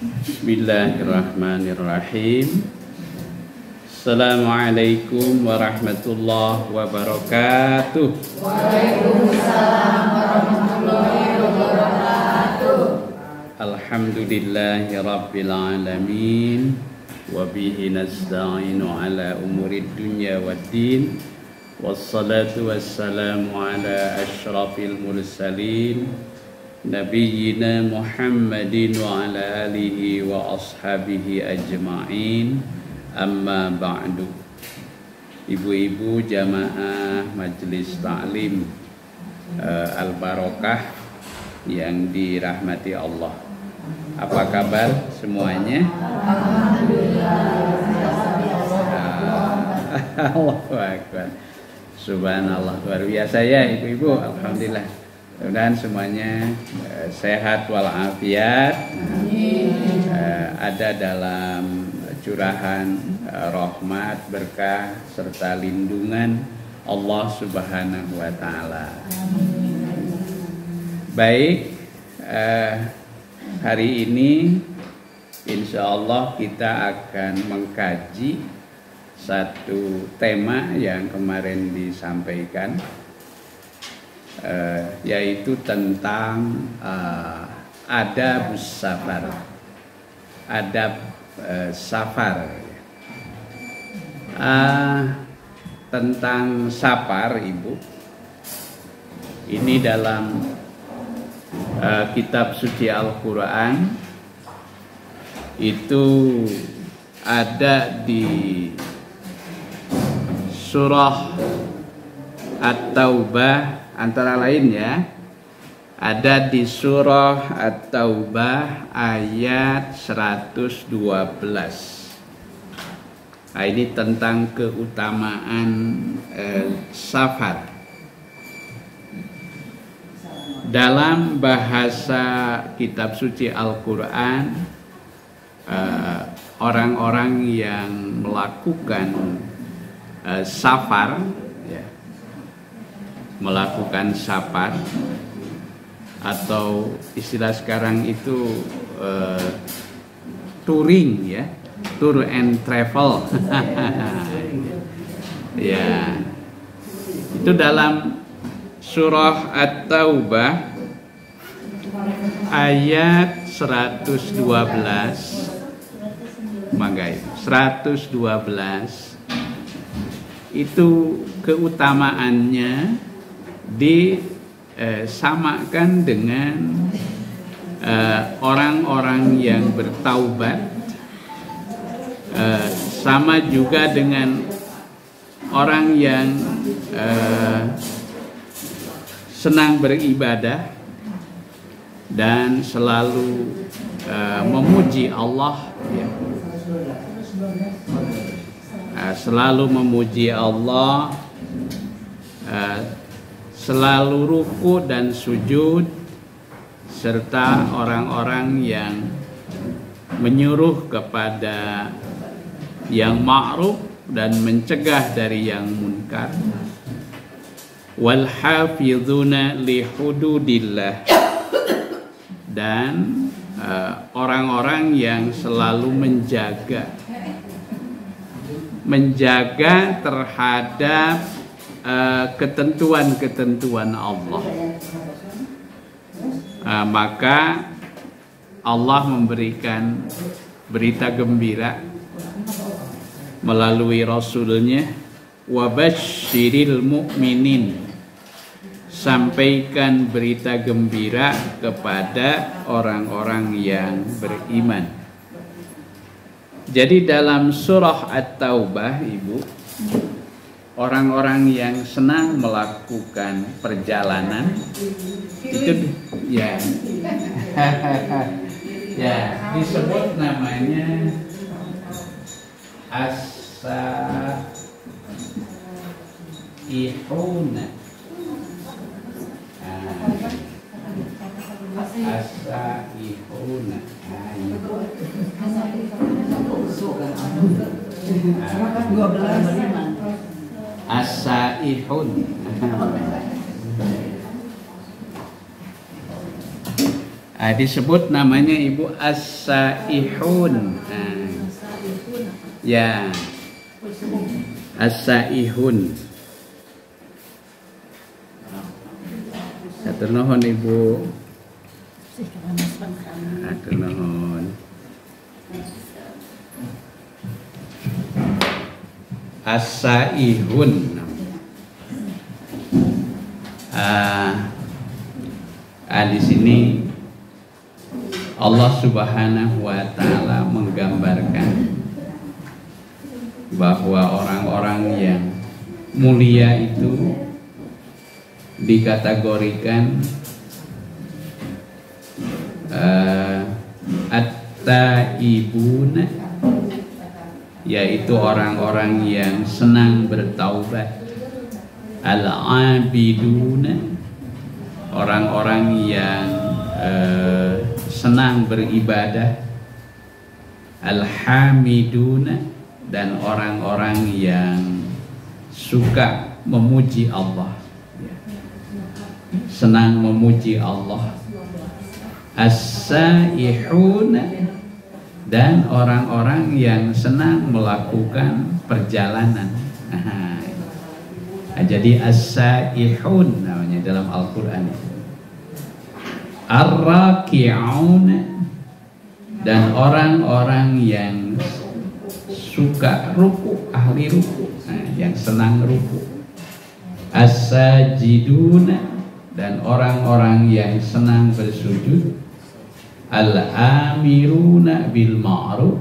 Bismillahirrahmanirrahim. Assalamualaikum warahmatullahi wabarakatuh. Waalaikumsalam warahmatullahi wabarakatuh. Alhamdulillahi rabbil alamin. Wa bihi nasta'inu ala umurid dunya waddin. Wassalatu wassalamu ala asyrafil mursalin Nabiyyina Muhammadin wa ala alihi wa ashabihi ajma'in. Amma ba'du. Ibu-ibu jamaah Majelis Ta'lim Al-Barokah yang dirahmati Allah, apa kabar semuanya? Allahu Akbar. Subhanallah, luar biasa ya ibu-ibu. Alhamdulillah. Mudah-mudahan semuanya sehat walafiat, ada dalam curahan rahmat, berkah serta lindungan Allah Subhanahu wa taala. Baik, hari ini insya Allah kita akan mengkaji satu tema yang kemarin disampaikan, yaitu tentang adab safar, adab safar. Tentang safar, ibu, ini dalam kitab suci Al-Quran itu ada di surah At-Taubah. Antara lain ya, ada di surah At-Taubah ayat 112. Nah, ini tentang keutamaan safar. Dalam bahasa kitab suci Al-Quran, orang-orang yang melakukan safar, melakukan safar, atau istilah sekarang itu touring ya, tour and travel. Ya, itu dalam surah At-Taubah ayat 112. Mangga 112 itu keutamaannya disamakan dengan orang-orang yang bertaubat, sama juga dengan orang yang senang beribadah dan selalu memuji Allah, ya. Selalu memuji Allah, selalu ruku dan sujud, serta orang-orang yang menyuruh kepada yang ma'ruf dan mencegah dari yang munkar. Wal hafizuna li hududillah, dan orang-orang yang selalu menjaga terhadap ketentuan-ketentuan Allah. Maka Allah memberikan berita gembira melalui Rasulnya, wabashiril mu'minin, sampaikan berita gembira kepada orang-orang yang beriman. Jadi dalam surah At-Taubah, ibu, orang-orang yang senang melakukan perjalanan itu ya ya disebut namanya as-saihuna. As-saihuna. As-saihun. Disebut namanya Ibu as-saihun. Ya, as-saihun. Hatur nuhun Ibu. Hatur nuhun. As-saihun. Di sini Allah Subhanahu wa Ta'ala menggambarkan bahwa orang-orang yang mulia itu dikategorikan at-taibuna, yaitu orang-orang yang senang bertaubat, al-abiduna, orang-orang yang senang beribadah, al-hamiduna, dan orang-orang yang suka memuji Allah, senang memuji Allah, as-saihuna, dan orang-orang yang senang melakukan perjalanan. Jadi as-saihun namanya dalam Al-Quran. Ar-raki'un, dan orang-orang yang suka ruku, ahli ruku, yang senang ruku. As-sajidun, dan orang-orang yang senang bersujud. Al-amiruna bil ma'ruf,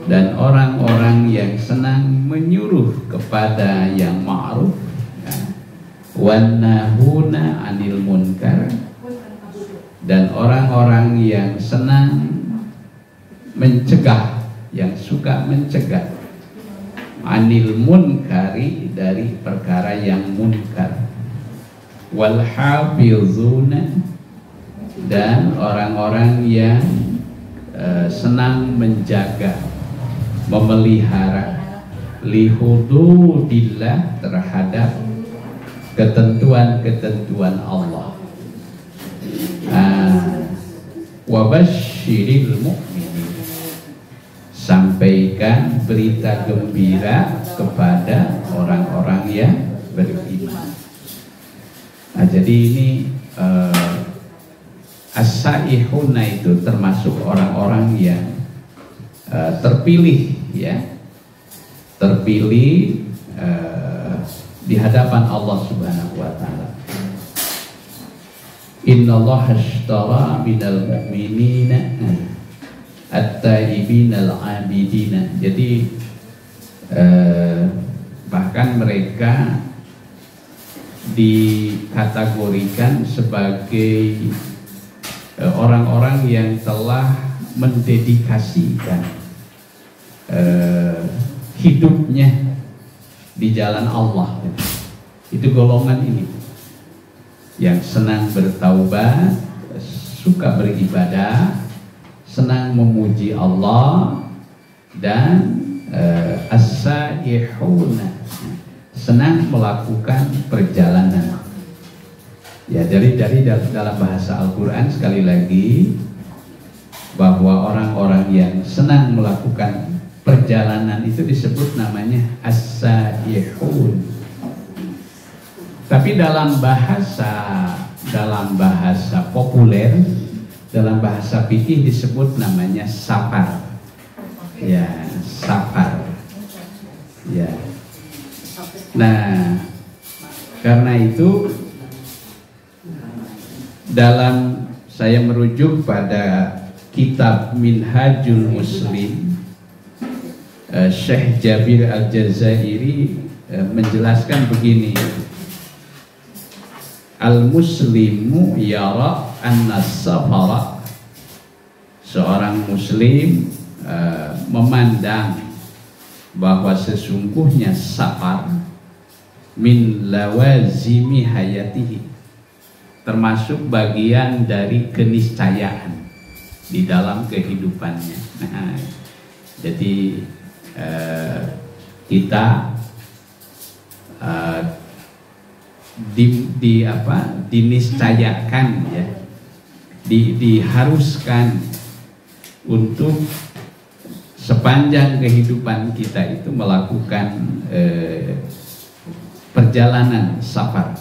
dan orang-orang yang senang menyuruh kepada yang ma'ruf. Wan nahuna 'anil munkar, dan orang-orang yang senang mencegah, yang suka mencegah, 'anil munkari, dari perkara yang munkar. Wal hafizuna, dan orang-orang yang senang menjaga, memelihara, lihududillah, terhadap ketentuan-ketentuan Allah. Wabasyiril mu'minin, sampaikan berita gembira kepada orang-orang yang beriman. Jadi ini as-saihuna itu termasuk orang-orang yang terpilih, ya, terpilih di hadapan Allah Subhanahu wa Ta'ala. Innallaha ashtara minal mu'minina at-taibina al-abidina. Jadi bahkan mereka dikategorikan sebagai orang-orang yang telah mendedikasikan hidupnya di jalan Allah. Itu golongan ini yang senang bertaubat, suka beribadah, senang memuji Allah, dan as-saihuna, senang melakukan perjalanan. Ya, dari dalam bahasa Al-Quran sekali lagi bahwa orang-orang yang senang melakukan perjalanan itu disebut namanya as-saihun. Tapi dalam bahasa populer, dalam bahasa fikih disebut namanya safar. Ya, safar. Ya. Nah, karena itu dalam saya merujuk pada kitab Minhajul Muslim, Syekh Jabir Al-Jazairi menjelaskan begini: al-muslimu yara anna safara, seorang muslim memandang bahwa sesungguhnya safar min lawazimi hayatihi, termasuk bagian dari keniscayaan di dalam kehidupannya. Nah, jadi kita diniscayakan, ya, diharuskan untuk sepanjang kehidupan kita itu melakukan perjalanan safar.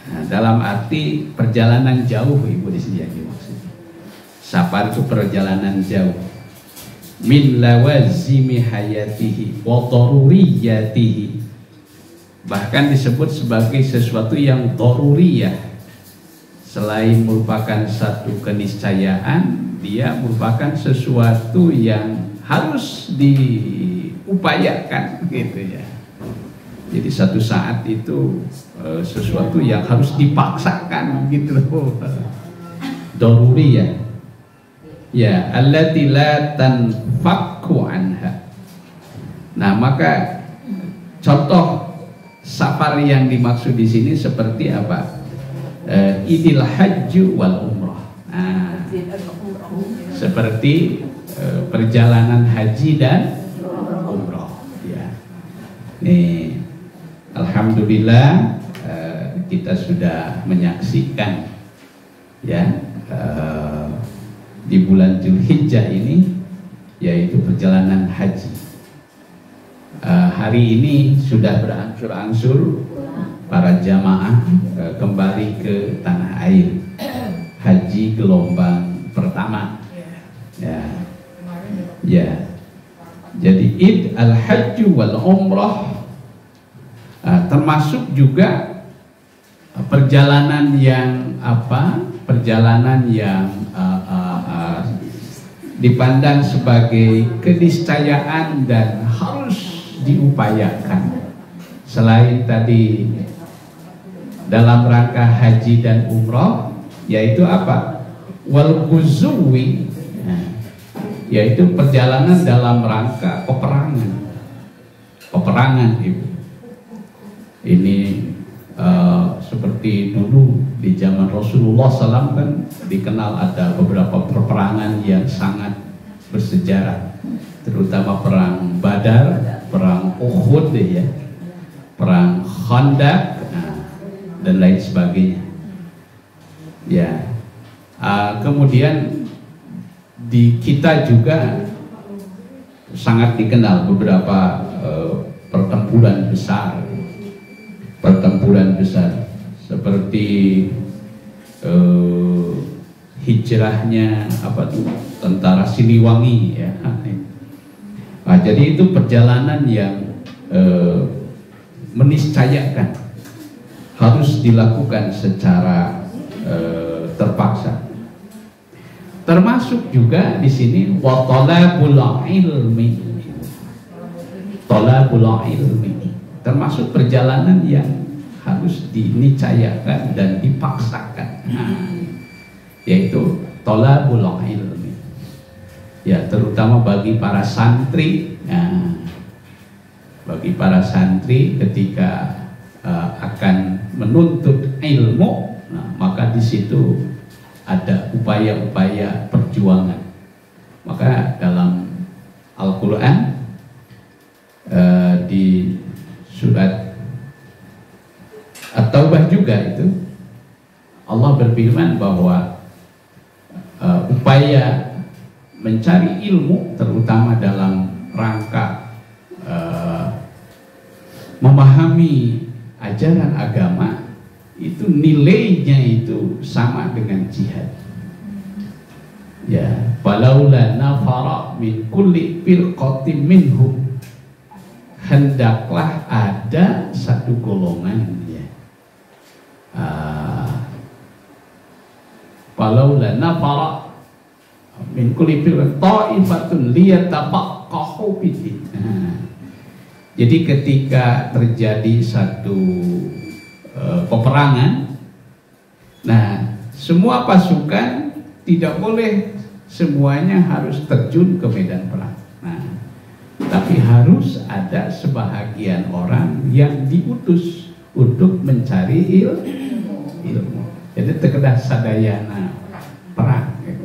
Nah, dalam arti perjalanan jauh, Ibu di sini yang dimaksud. Safar itu perjalanan jauh. Min lawazimi hayatihi wa daruriyatihi. Bahkan disebut sebagai sesuatu yang daruriyah. Selain merupakan satu keniscayaan, dia merupakan sesuatu yang harus diupayakan gitu ya. Jadi satu saat itu sesuatu yang harus dipaksakan gitu loh. Daruriyah. Ya, allati la tanfakku anha. Nah, maka contoh safar yang dimaksud di sini seperti apa? Idil haji wal umrah. Nah, seperti perjalanan haji dan umrah. Ya. Nih, alhamdulillah kita sudah menyaksikan ya. Di bulan Dzulhijjah ini yaitu perjalanan haji. Hari ini sudah berangsur-angsur para jamaah kembali ke tanah air, haji gelombang pertama. Ya. Jadi Id al-Hajj wal Umrah termasuk juga perjalanan yang perjalanan yang dipandang sebagai keniscayaan dan harus diupayakan. Selain tadi dalam rangka haji dan umrah, yaitu apa? Wal ghuzwi, yaitu perjalanan dalam rangka peperangan. Peperangan, Ibu. Ini seperti dulu di zaman Rasulullah SAW kan dikenal ada beberapa peperangan yang sangat bersejarah, terutama perang Badar, perang Uhud ya, perang Khandaq, dan lain sebagainya. Ya, kemudian di kita juga sangat dikenal beberapa pertempuran besar seperti hijrahnya tentara Siliwangi ya. Nah, jadi itu perjalanan yang meniscayakan harus dilakukan secara terpaksa. Termasuk juga di sini wa talabul ilmi. Talabul ilmi termasuk perjalanan yang harus diniscayakan dan dipaksakan, yaitu talabul ilmi. Ya, terutama bagi para santri. Bagi para santri ketika akan menuntut ilmu, maka di situ ada upaya-upaya perjuangan. Maka dalam Al-Quran di surat At-Taubah juga itu Allah berfirman bahwa upaya mencari ilmu terutama dalam rangka memahami ajaran agama itu nilainya itu sama dengan jihad. Ya, walaula nafara min kulli firqatin minhum, hendaklah ada satu golongan ya. Walaula nafara min kulli firqatin ta'ifatun liyatafaqahu fiddin. Jadi ketika terjadi satu peperangan, nah semua pasukan tidak boleh semuanya harus terjun ke medan perang. Nah, tapi harus ada sebahagian orang yang diutus untuk mencari ilmu. Jadi sekedar sadayana perang gitu.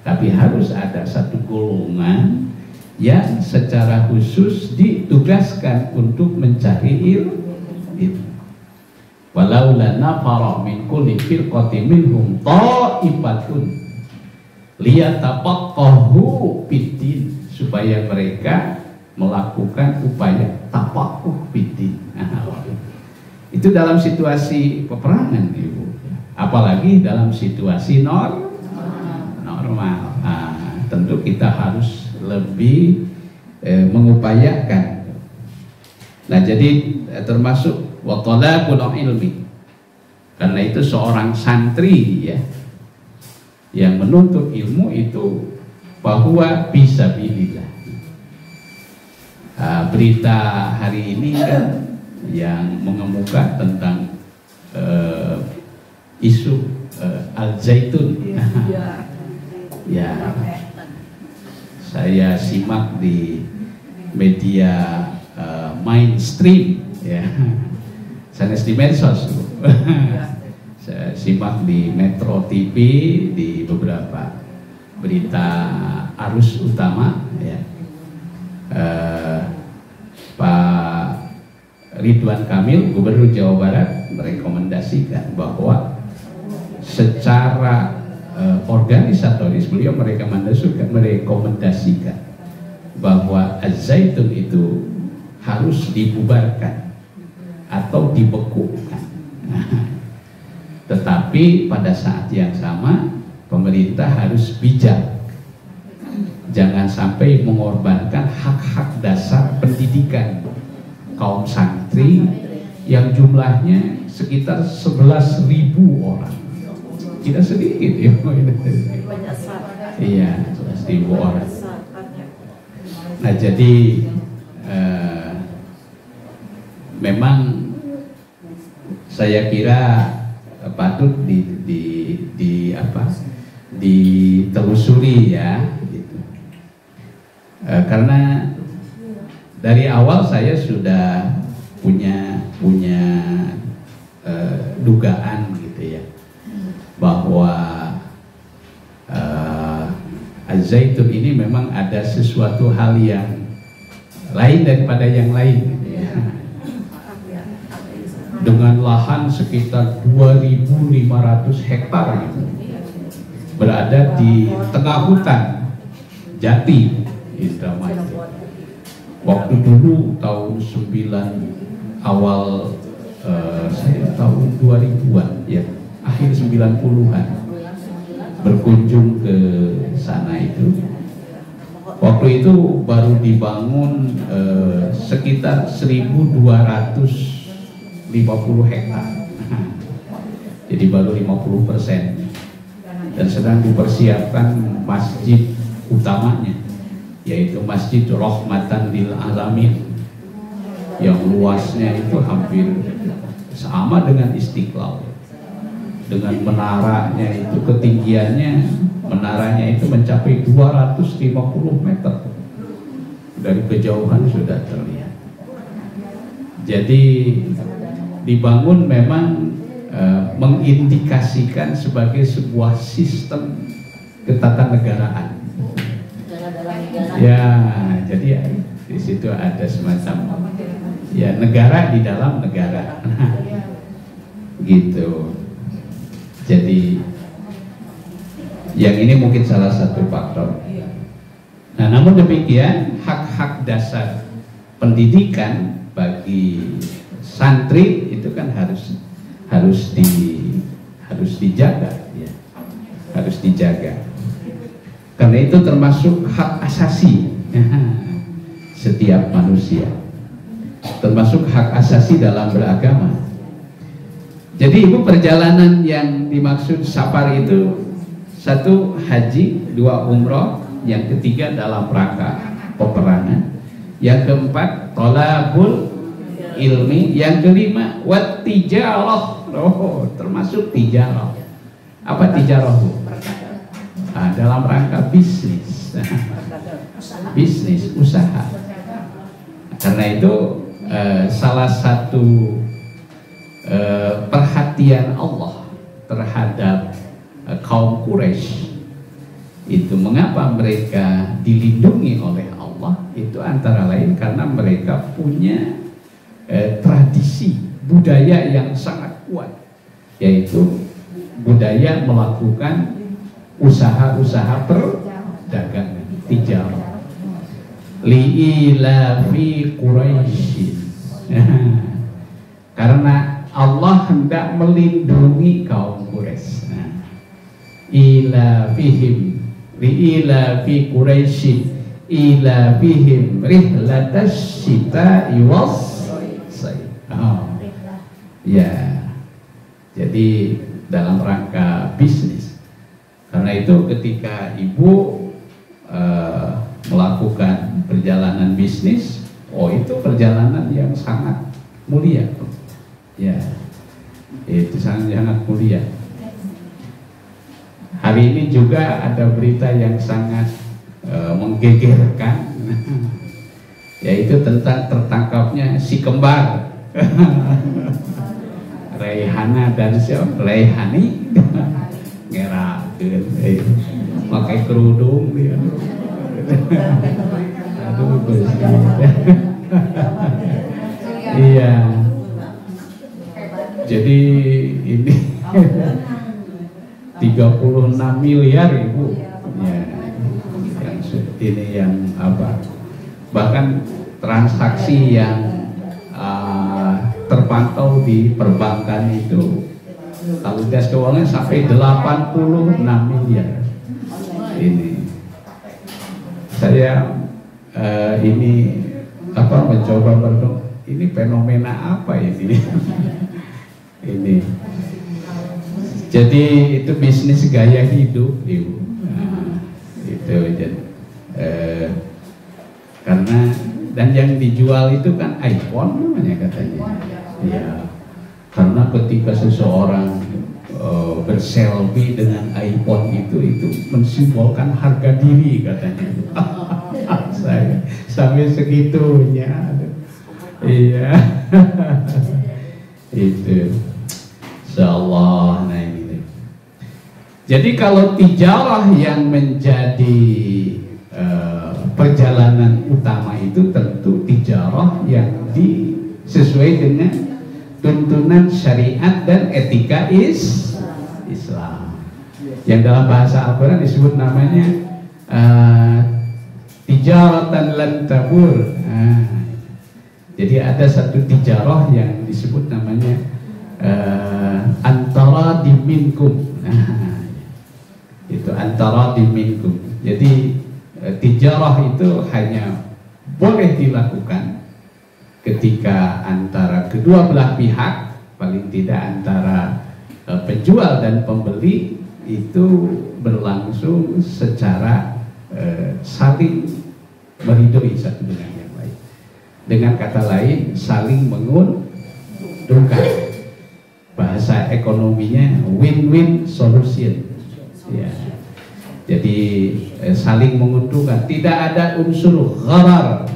Tapi harus ada satu golongan yang secara khusus ditugaskan untuk mencari ilmu. Walaula nafara min kulli firqatin minhum ta'ifatun liyatafaqahu fiddin, supaya mereka melakukan upaya tafaqquh fiddin. Itu dalam situasi peperangan, Ibu. Apalagi dalam situasi normal. Tentu kita harus lebih mengupayakan. Nah, jadi termasuk wa talabul ilmi. Karena itu seorang santri ya yang menuntut ilmu itu bahwa fisabilillah. Berita hari ini kan yang mengemuka tentang isu Al-Zaitun. Ya, saya simak di media mainstream ya, saya di medsos. Saya simak di Metro TV, di beberapa berita arus utama ya. Pak Ridwan Kamil, Gubernur Jawa Barat, merekomendasikan bahwa secara organisatoris beliau merekomendasikan bahwa Az-Zaitun itu harus dibubarkan atau dibekukan. Tetapi pada saat yang sama pemerintah harus bijak, jangan sampai mengorbankan hak-hak dasar pendidikan kaum santri yang jumlahnya sekitar 11.000 orang. Tidak sedikit ya. Iya, 11.000 orang. Nah, jadi memang saya kira patut ditelusuri ya, gitu. Karena dari awal saya sudah punya dugaan gitu ya, bahwa Az-Zaitun ini memang ada sesuatu hal yang lain daripada yang lain gitu ya. Dengan lahan sekitar 2.500 hektar gitu, berada di tengah hutan jati Indramayu. Waktu dulu tahun 9 awal saya tahun 2000-an ya, akhir 90-an berkunjung ke sana itu. Waktu itu baru dibangun sekitar 1.250 hektar. Jadi baru 50%. Dan sedang dipersiapkan masjid utamanya, yaitu Masjid Rahmatan lil Alamin, yang luasnya itu hampir sama dengan Istiqlal, dengan menaranya itu ketinggiannya, menaranya itu mencapai 250 meter, dari kejauhan sudah terlihat. Jadi dibangun memang mengindikasikan sebagai sebuah sistem ketatanegaraan. Ya, jadi di situ ada semacam ya negara di dalam negara, gitu. Jadi yang ini mungkin salah satu faktor. Nah, namun demikian hak-hak dasar pendidikan bagi santri itu kan harus dijaga, ya. Harus dijaga. Karena itu termasuk hak asasi setiap manusia, termasuk hak asasi dalam beragama. Jadi Ibu, perjalanan yang dimaksud safar itu, 1 haji, 2 umroh, yang ketiga dalam rangka peperangan, yang keempat tolabul ilmi, yang kelima wat tijarah. Oh, termasuk tijarah. Apa tijarah, Bu? Dalam rangka bisnis, bisnis usaha. Karena itu salah satu perhatian Allah terhadap kaum Quraisy itu, mengapa mereka dilindungi oleh Allah, itu antara lain karena mereka punya tradisi budaya yang sangat kuat, yaitu budaya melakukan usaha-usaha perdagangan, tijarah. Li'ilafi Quraisy. Karena Allah hendak melindungi kaum Quraisy. Ilafihim, li'ilafi Quraisy, ilafihim rihlatas syita'i was sayf. Ya. Jadi dalam rangka bisnis. Karena itu ketika ibu melakukan perjalanan bisnis, itu perjalanan yang sangat mulia, ya, itu sangat mulia. Hari ini juga ada berita yang sangat menggegerkan, yaitu tentang tertangkapnya si kembar Raihana dan Raihani, ngerakeun, pakai kerudung dia. Aduh, iya. Jadi ini 36 miliar ibu. Ya, ini yang apa? Bahkan transaksi yang terpantau di perbankan itu kalau gas keuangan sampai 86 miliar. Ini saya ini apa mencoba ini fenomena apa ini? Ini jadi itu bisnis gaya hidup ibu. Itu jadi karena dan yang dijual itu kan iPhone namanya katanya. Ya, karena ketika seseorang berselfie dengan iPhone itu mensimbolkan harga diri katanya. Saya sampai segitunya. Iya. Itu. Insyaallah. Nah ini. Jadi kalau tijarah yang menjadi perjalanan utama itu tentu tijarah yang sesuai dengan tuntunan syariat dan etika Islam. Yang dalam bahasa Al-Quran disebut namanya tijaratan lan tabur. Jadi ada satu tijarah yang disebut namanya antara diminkum. Itu antara diminkum. Jadi tijarah itu hanya boleh dilakukan ketika antara kedua belah pihak, paling tidak antara penjual dan pembeli itu berlangsung secara saling meridhoi satu dengan yang lain. Dengan kata lain, saling menguntungkan. Bahasa ekonominya win-win solution. Ya. Jadi saling menguntungkan, tidak ada unsur gharar.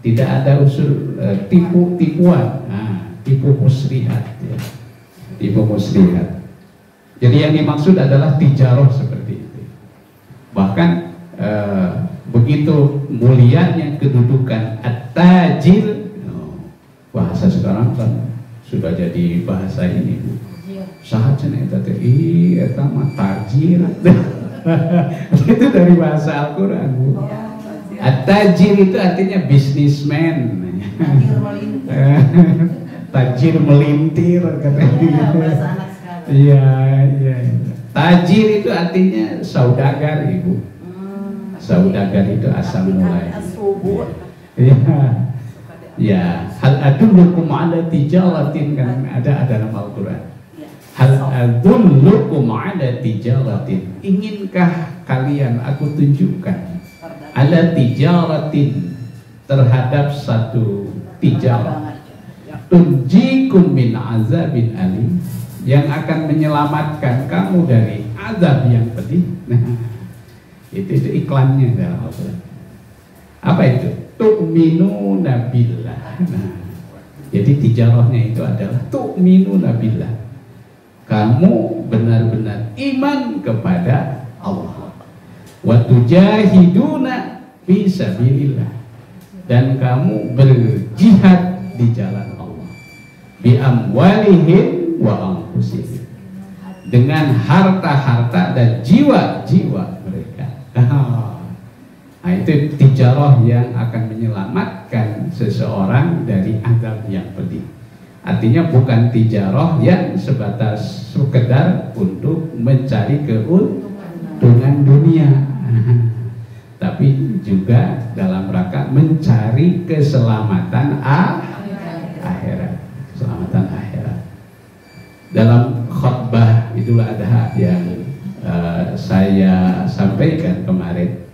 Tidak ada unsur tipuan, tipu muslihat, ya. Tipu muslihat. Jadi yang dimaksud adalah tijarah seperti itu. Bahkan begitu mulianya kedudukan at-tajir, bahasa sekarang kan sudah jadi bahasa ini. Sahat cenah eta teh, eta mah tajir. Itu dari bahasa Al-Qur'an, Bu. At-tajir itu artinya businessman. Tajir melintir katanya. Iya, iya. Tajir itu artinya saudagar, Ibu. Saudagar itu asal mulai. Iya. Ya, hal adullukum ala tijaratin, kan ada dalam Al-Qur'an. Hal adullukum ala tijaratin. Inginkah kalian aku tunjukkan ala tijaratin, terhadap satu tijarah, tunjikum min azabin alim, yang akan menyelamatkan kamu dari azab yang pedih. Nah, itu iklannya dalam Al-Quran. Apa itu? Tu'minuna billah. Nah, jadi tijarahnya itu adalah tu'minuna billah. Kamu benar-benar iman kepada Allah. Wa tujahiduna fi sabilillah, dan kamu berjihad di jalan Allah. bi amwalihim wa anfusihim, dengan harta-harta dan jiwa-jiwa mereka. Nah, itu tijarah yang akan menyelamatkan seseorang dari azab yang pedih. Artinya bukan tijarah yang sebatas sekedar untuk mencari keuntungan dunia, tapi juga dalam rangka mencari keselamatan akhirat, keselamatan akhirat. Dalam khutbah Idul Adha yang saya sampaikan kemarin,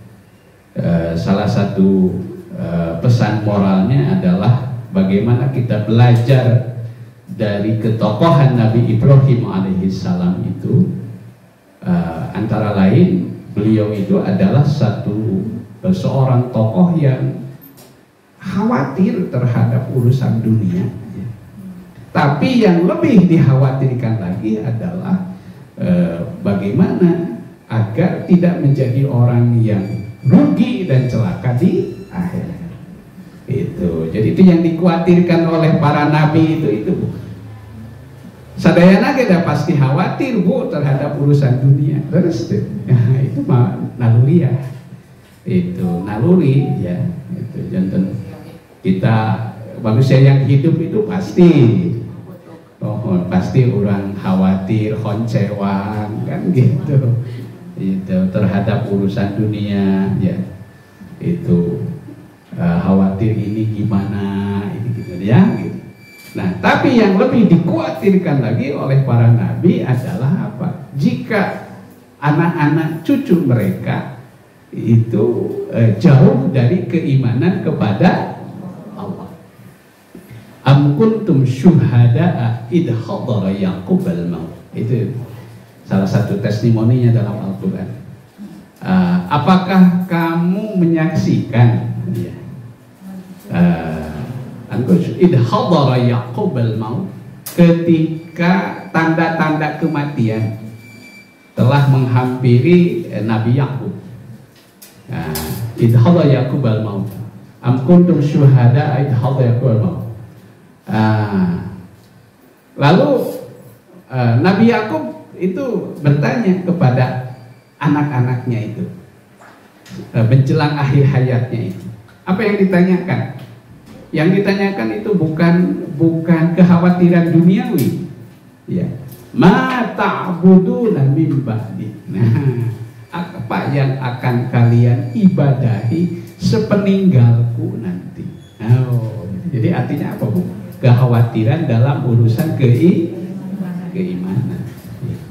salah satu pesan moralnya adalah bagaimana kita belajar dari ketokohan Nabi Ibrahim alaihissalam itu. Antara lain, beliau itu adalah seorang tokoh yang khawatir terhadap urusan dunia, tapi yang lebih dikhawatirkan lagi adalah bagaimana agar tidak menjadi orang yang rugi dan celaka di akhirat. Itu, jadi itu yang dikhawatirkan oleh para nabi itu. Sadayana kita pasti khawatir bu terhadap urusan dunia, terus itu mah naluri ya, itu naluri ya, itu jantan kita manusia yang hidup itu pasti, pasti orang khawatir, koncewang kan gitu, itu terhadap urusan dunia ya, itu khawatir ini gimana, ini gitu ya, gitu. Nah, tapi yang lebih dikhawatirkan lagi oleh para nabi adalah apa? Jika anak-anak cucu mereka itu jauh dari keimanan kepada Allah. Am kuntum syuhada'a idh hadara Yaqub al-maut. Itu salah satu testimoninya dalam Al-Quran. Apakah kamu menyaksikan ya, idh hadara Yaqub al-maut, ketika tanda-tanda kematian telah menghampiri Nabi Yakub. Idh hadara Yaqub al-maut. Am kuntum syuhada idh hadara Yaqub al-maut. Lalu Nabi Yakub itu bertanya kepada anak-anaknya itu menjelang akhir hayatnya itu. Apa yang ditanyakan? Yang ditanyakan itu bukan kekhawatiran duniawi, ya. Ma ta'buduna min ba'di. Nah, apa yang akan kalian ibadahi sepeninggalku nanti? Oh, jadi artinya apa bu? Kekhawatiran dalam urusan keimanan.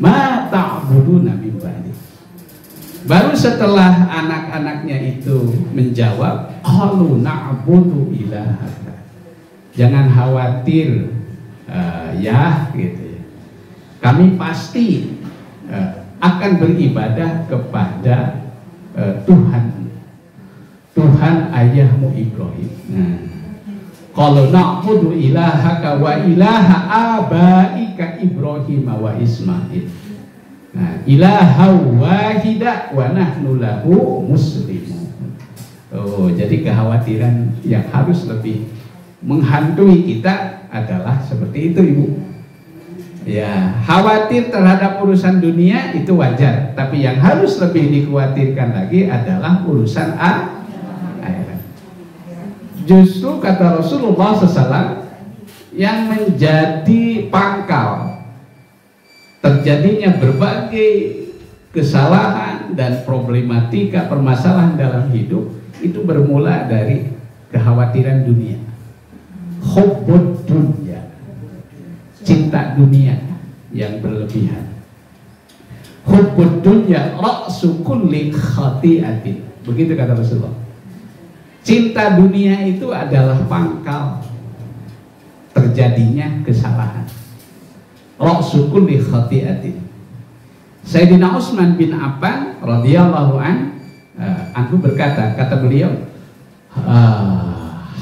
Ma ta'buduna min ba'di. Baru setelah anak-anaknya itu menjawab, qalu na'budu ilahaka. Jangan khawatir ya gitu ya. Kami pasti akan beribadah kepada Tuhan ayahmu Ibrahim. Nah, qalu na'budu ilahaka wa ilaha abaika Ibrahim wa Ismail. Nah, ilaha wahida wa nahnu lahu muslimun. Oh, jadi kekhawatiran yang harus lebih menghantui kita adalah seperti itu, Ibu. Ya, khawatir terhadap urusan dunia itu wajar, tapi yang harus lebih dikhawatirkan lagi adalah urusan akhirat. Justru kata Rasulullah SAW, yang menjadi pangkal terjadinya berbagai kesalahan dan problematika permasalahan dalam hidup itu bermula dari kekhawatiran dunia. Hubbud dunya, cinta dunia yang berlebihan. Hubbud dunya ra'su kulli khati'atin. Begitu kata Rasulullah. Cinta dunia itu adalah pangkal terjadinya kesalahan. Ra'su kulli khati'atin. Sayyidina Utsman bin Affan radhiyallahu anhu berkata, kata beliau,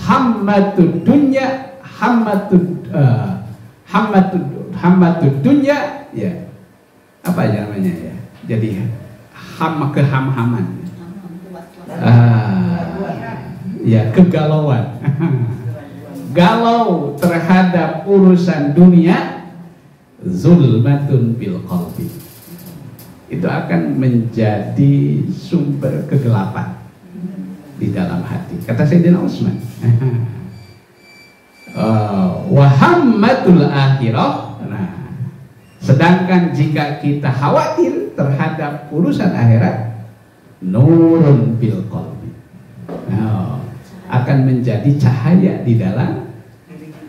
hammatud dunya hammatud dunya ya. Apa aja namanya ya? Jadi kehamhaman. Ya, kegalauan. galau terhadap urusan dunia, zulmatun bil qalbi, itu akan menjadi sumber kegelapan di dalam hati. Kata Sayyidina Utsman, wahammatul akhirah. Nah, sedangkan jika kita khawatir terhadap urusan akhirat, nurun bil qalbi, akan menjadi cahaya di dalam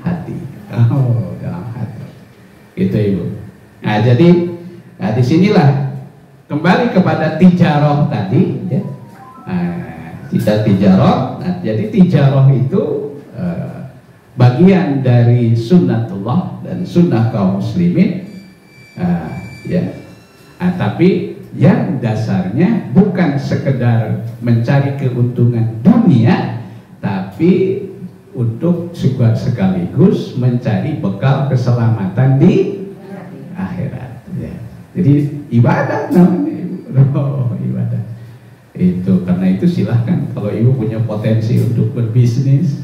hati. Dalam hati. Gitu Ibu. Nah, jadi disinilah kembali kepada tijarah tadi, ya. Kita tijarah. Nah, jadi tijarah itu bagian dari sunnatullah dan sunnah kaum muslimin, ya. Tapi yang dasarnya bukan sekedar mencari keuntungan dunia, tapi untuk sekaligus mencari bekal keselamatan di akhirat, ya. Jadi ibadah namanya, ibadah. Itu karena itu silahkan kalau ibu punya potensi untuk berbisnis,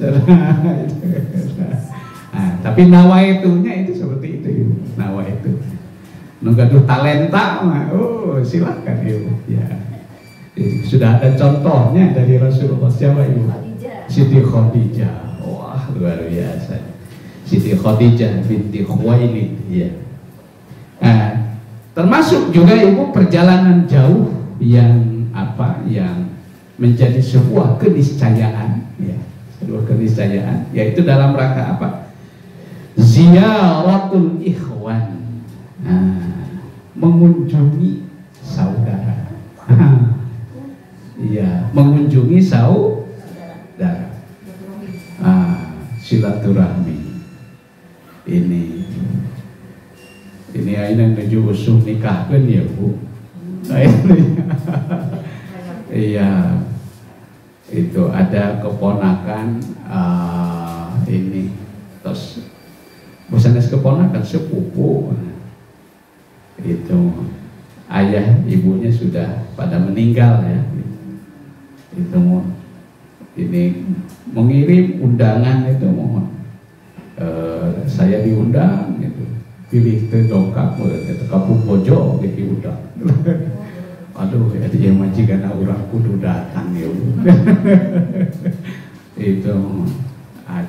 tapi nawaitunya itu seperti itu, ibu. Nawaitu nunggaduh talenta, silahkan ibu, ya. Sudah ada contohnya dari Rasulullah. Siapa ibu? Siti Khadijah. Wah, luar biasa. Siti Khadijah binti Khuwailid, ya. Termasuk juga ibu perjalanan jauh yang menjadi sebuah keniscayaan, ya, sebuah keniscayaan, yaitu dalam rangka apa? Ziyaratul ikhwan, mengunjungi saudara, ya, mengunjungi saudara, silaturahmi. Ini yang menuju usul nikah kan ya Bu. Iya, itu ada keponakan ini, terus bukan keponakan, sepupu. Itu ayah ibunya sudah pada meninggal, ya. Itu ini mengirim undangan, itu mohon saya diundang, gitu. Pilih ke dongkap, ke Kampung Bojo, diundang. Aduh, ya majikan orang kudu datang, ya. Itu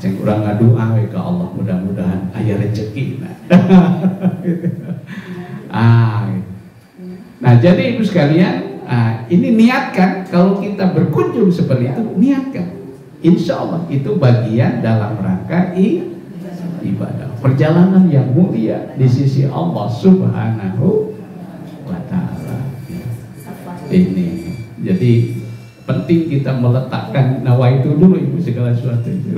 ceng urang ngadoa ke Allah, mudah-mudahan aya rezeki. Nah, jadi ibu sekalian, ini niatkan kalau kita berkunjung seperti itu, niatkan. Insya Allah itu bagian dalam rangka ibadah, perjalanan yang mulia di sisi Allah Subhanahu wa Ta'ala. Ini jadi penting kita meletakkan nawaitu dulu ibu segala sesuatu itu.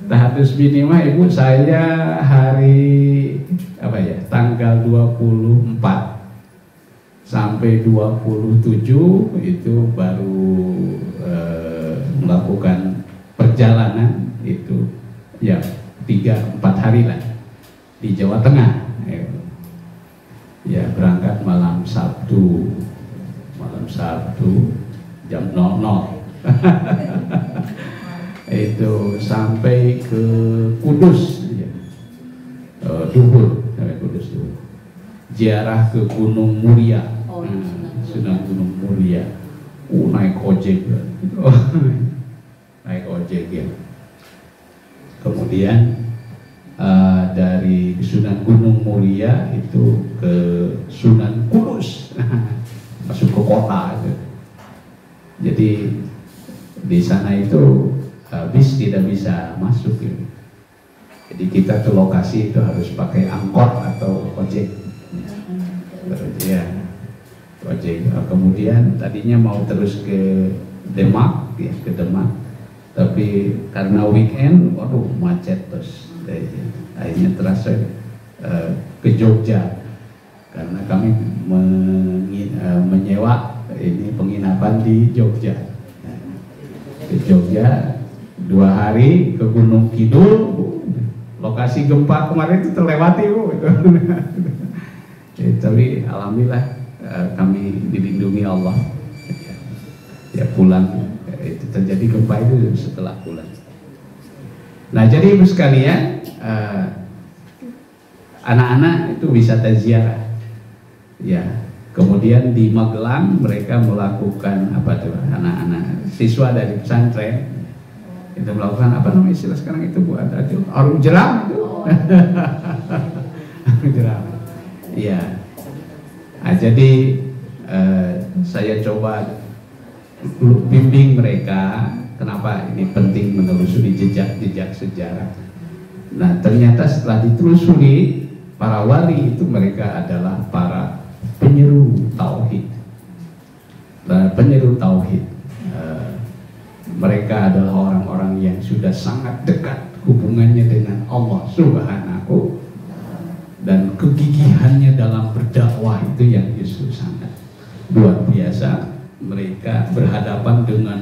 Tahatus minimal ibu, saya hari tanggal 24 sampai 27 itu baru melakukan perjalanan itu, ya, 3-4 hari lah di Jawa Tengah, ya, berangkat malam Sabtu jam 00 itu sampai ke Kudus, ya. Duhur sampai Kudus dulu, ziarah ke Gunung Muria, Sunan Gunung Muria, naik ojek, naik ojek, ya. Kemudian dari Sunan Gunung Muria itu ke Sunan Kudus, masuk ke kota itu. Jadi di sana itu bis tidak bisa masuk, ya. Jadi kita ke lokasi itu harus pakai angkot atau ojek, ya, ojek. Kemudian tadinya mau terus ke Demak, ya, ke Demak. Tapi karena weekend, waduh, macet terus. Akhirnya terasa ke Jogja, karena kami menyewa ini penginapan di Jogja. Ke Jogja 2 hari, ke Gunung Kidul, lokasi gempa kemarin itu terlewati, Bu. Tapi alhamdulillah kami dilindungi Allah. Ya, pulang. Itu terjadi gempa itu setelah pulang. Nah, jadi ibu sekalian, anak-anak itu wisata ziarah, ya. Kemudian di Magelang mereka melakukan apa tuh, anak-anak siswa dari pesantren itu melakukan apa namanya istilah sekarang itu, Bu, ada itu arung jeram itu. Arung jeram. Iya. Nah, jadi saya coba bimbing mereka kenapa ini penting menelusuri jejak-jejak sejarah. Nah, ternyata setelah ditelusuri, para wali itu mereka adalah para penyeru tauhid. Penyeru tauhid. Mereka adalah orang-orang yang sudah sangat dekat hubungannya dengan Allah Subhanahu, dan kegigihannya dalam berdakwah itu yang justru sangat luar biasa. Mereka berhadapan dengan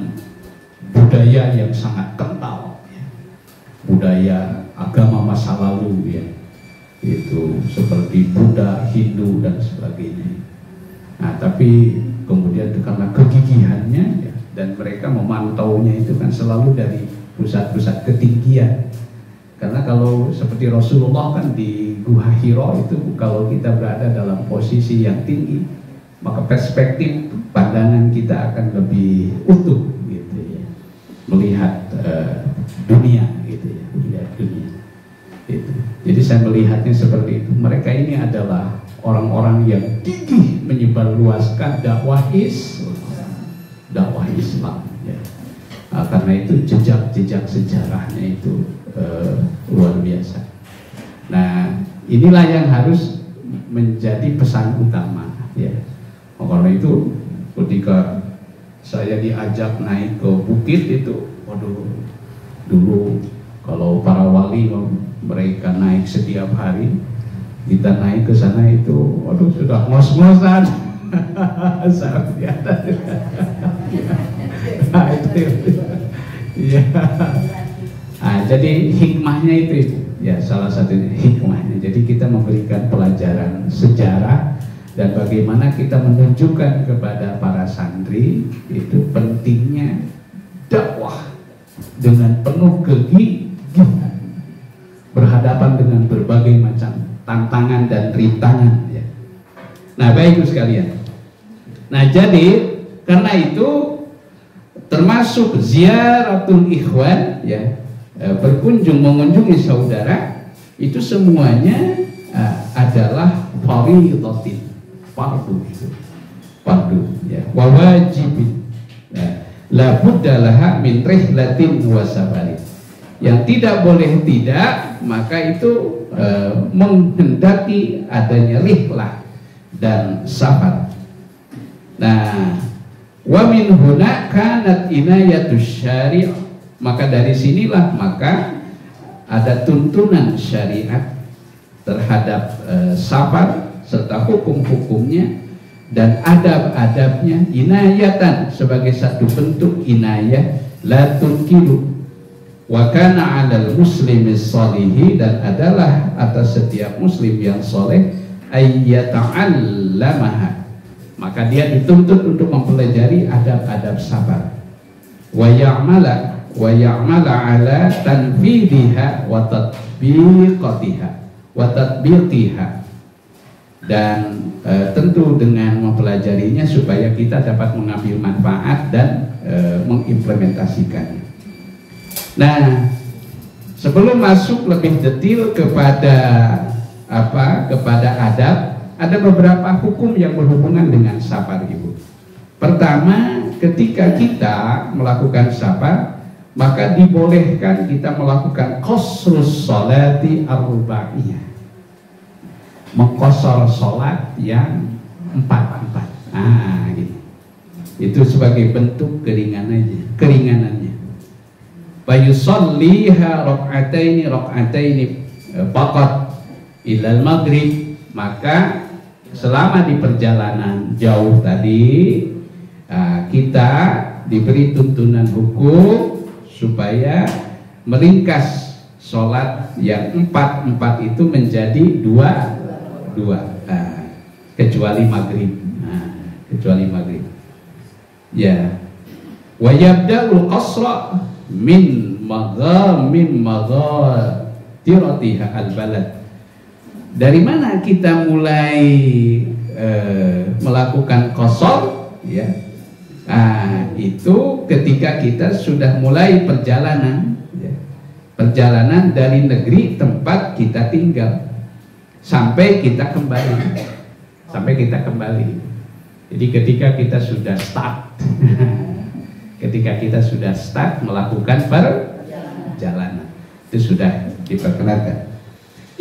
budaya yang sangat kental, ya. Budaya agama masa lalu, ya, itu seperti Buddha, Hindu dan sebagainya. Nah, tapi kemudian karena kegigihannya, ya, dan mereka memantaunya itu kan selalu dari pusat-pusat ketinggian. Karena kalau seperti Rasulullah kan di Gua Hira itu, kalau kita berada dalam posisi yang tinggi, maka perspektif pandangan kita akan lebih utuh, gitu ya, melihat dunia, gitu ya, melihat dunia. Gitu. Jadi saya melihatnya seperti itu. Mereka ini adalah orang-orang yang gigih menyebarluaskan dakwah Islam, ya. Nah, karena itu jejak-jejak sejarahnya itu luar biasa. Nah, inilah yang harus menjadi pesan utama, ya. Karena itu ketika saya diajak naik ke bukit itu, waduh, dulu kalau para wali mereka naik setiap hari, kita naik ke sana itu, waduh, sudah ngos-ngosan. Saat di atas. Nah, itu. Ya. Nah, jadi hikmahnya itu, ya, salah satu hikmahnya. Jadi kita memberikan pelajaran sejarah dan bagaimana kita menunjukkan kepada para santri itu pentingnya dakwah dengan penuh kegigihan, berhadapan dengan berbagai macam tantangan dan rintangan, ya. Nah, baik sekalian. Nah, jadi karena itu termasuk ziaratul ikhwan, ya, mengunjungi saudara, itu semuanya adalah fardhu, fardu itu, fardu, ya, wa wajibin, ya, la budda laha min rihlatin wa safarin. Yang tidak boleh tidak, maka itu menghendaki adanya rihlah dan safar. Nah, wa min huna kanat inayatus syari', maka dari sinilah maka ada tuntunan syariat terhadap safar serta hukum-hukumnya dan adab-adabnya, inayatan sebagai satu bentuk inayah, la tunkilu, wa kana 'alal muslimi sholihi, dan adalah atas setiap muslim yang soleh ayyata'allamaha, maka dia dituntut untuk mempelajari adab-adab sabar, wa ya'mala ala tanfidiha wa tatbiqiha, dan tentu dengan mempelajarinya supaya kita dapat mengambil manfaat dan mengimplementasikannya. Nah, sebelum masuk lebih detail kepada adab, ada beberapa hukum yang berhubungan dengan safar, Ibu. Pertama, ketika kita melakukan safar, maka dibolehkan kita melakukan qasrus sholati ar-rubaiyah, mengqasar sholat yang 4-4. Nah, gitu. Itu sebagai bentuk keringanannya. Fa yusalliha rak'ataini faqat ilal maghrib, maka selama di perjalanan jauh tadi kita diberi tuntunan hukum supaya meringkas sholat yang 4-4 itu menjadi 2, kecuali maghrib. Kecuali maghrib, ya. Wa yabda'ul qasra min min maghatiratiha al-balad. Dari mana kita mulai melakukan qasar, ya? Itu ketika kita sudah mulai perjalanan, ya. Perjalanan dari negeri tempat kita tinggal sampai kita kembali. Jadi ketika kita sudah start ketika kita sudah start melakukan perjalanan, itu sudah diperkenalkan.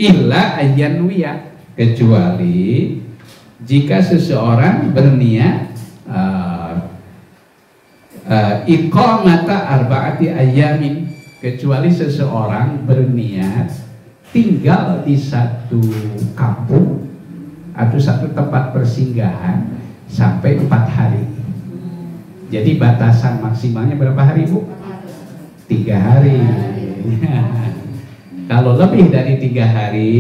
Illa ayyanwiya, kecuali jika seseorang berniat iqamata arba'ati ayyamin, kecuali seseorang berniat tinggal di satu kampung atau satu tempat persinggahan sampai 4 hari. Jadi batasan maksimalnya berapa hari, Bu? 3 hari. Kalau lebih dari 3 hari,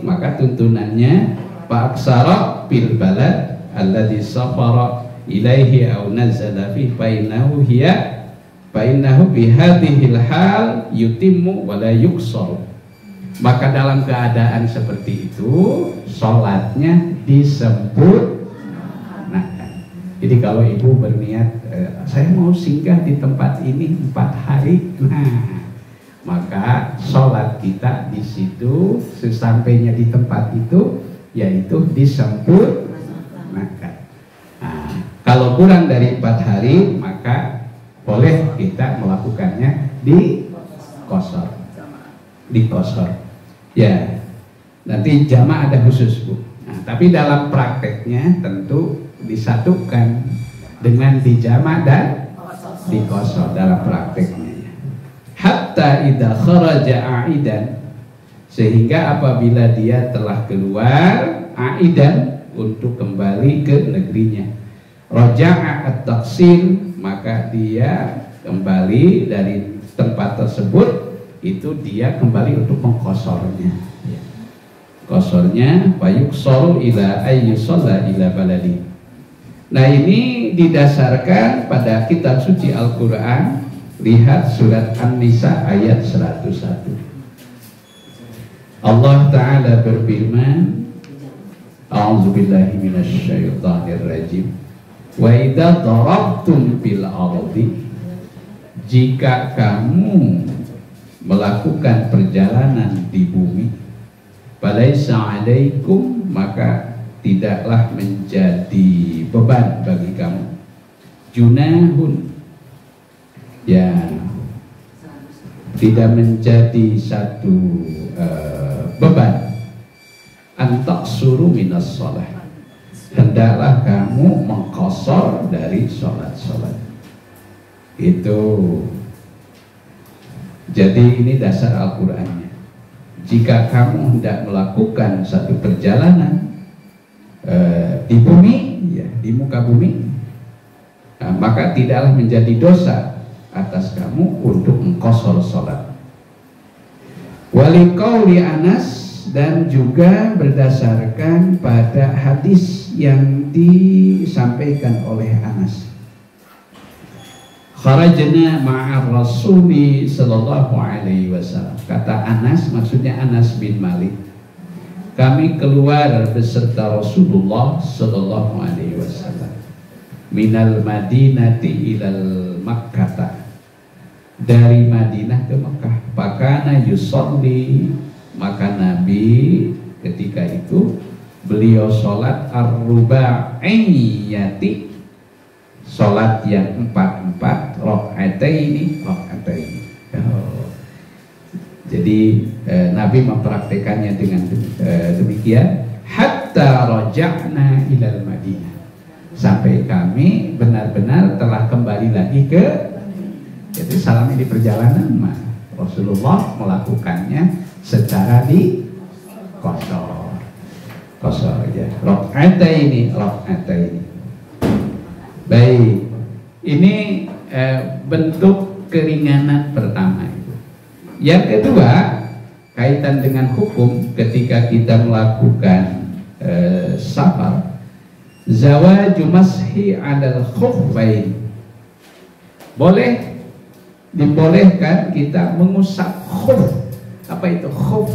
maka tuntunannya fa'aksara bil balad alladhi safara ilaihi aw nazala fi fainahu bihadhil hal yutimmu wa la yuksar. Maka dalam keadaan seperti itu sholatnya disempurnakan. Jadi kalau ibu berniat saya mau singgah di tempat ini 4 hari, maka sholat kita di situ sesampainya di tempat itu yaitu disempurnakan. Kalau kurang dari 4 hari, maka boleh kita melakukannya di qasar. Ya, nanti jamaah ada khusus, Bu. Tapi dalam prakteknya tentu disatukan dengan di jamaah dan di qasar dalam prakteknya. Hatta idza kharaja aidan, sehingga apabila dia telah keluar aidan untuk kembali ke negerinya, raja'a at-taqsim, maka dia kembali dari tempat tersebut, itu dia kembali untuk mengqasarnya. Qasornya fayuqsaru ila ayyusalla ila baladi. Nah, ini didasarkan pada kitab suci Al-Qur'an. Lihat surat An-Nisa ayat 101. Allah Ta'ala berfirman, a'udzubillahi minasyaitonir rajim. Wa idza darabtum fil ardi, jika kamu melakukan perjalanan di bumi, falaisa alaikum, maka tidaklah menjadi beban bagi kamu, junahun, ya, tidak menjadi satu beban, antaqsuru minas shalah, hendaklah kamu mengqasar dari sholat-sholat. Itu jadi ini dasar Al-Qur'annya. Jika kamu hendak melakukan satu perjalanan di bumi, ya, di muka bumi, maka tidaklah menjadi dosa atas kamu untuk mengqasar sholat. Waliqauli Anas, dan juga berdasarkan pada hadis yang disampaikan oleh Anas. Kharajna ma'ar Rasuli sallallahu alaihi wasallam. Kata Anas, maksudnya Anas bin Malik, kami keluar beserta Rasulullah sallallahu alaihi wasallam minal Madinati ilal Makkah, dari Madinah ke Makkah. Pakana yusolli, maka Nabi ketika itu beliau sholat ar-ruba'iyati, sholat yang 4-4, rakaataini. Jadi Nabi mempraktekannya dengan demikian, hatta raja'na ilal Madinah, sampai kami benar-benar telah kembali lagi ke. Jadi salamnya di perjalanan mah Rasulullah melakukannya secara di qasar ya, rakaataini. Baik, ini bentuk keringanan pertama itu. Yang kedua, kaitan dengan hukum ketika kita melakukan safar, zawaju mashi 'alal khuffain, boleh dibolehkan kita mengusap khuf. Apa itu khuf?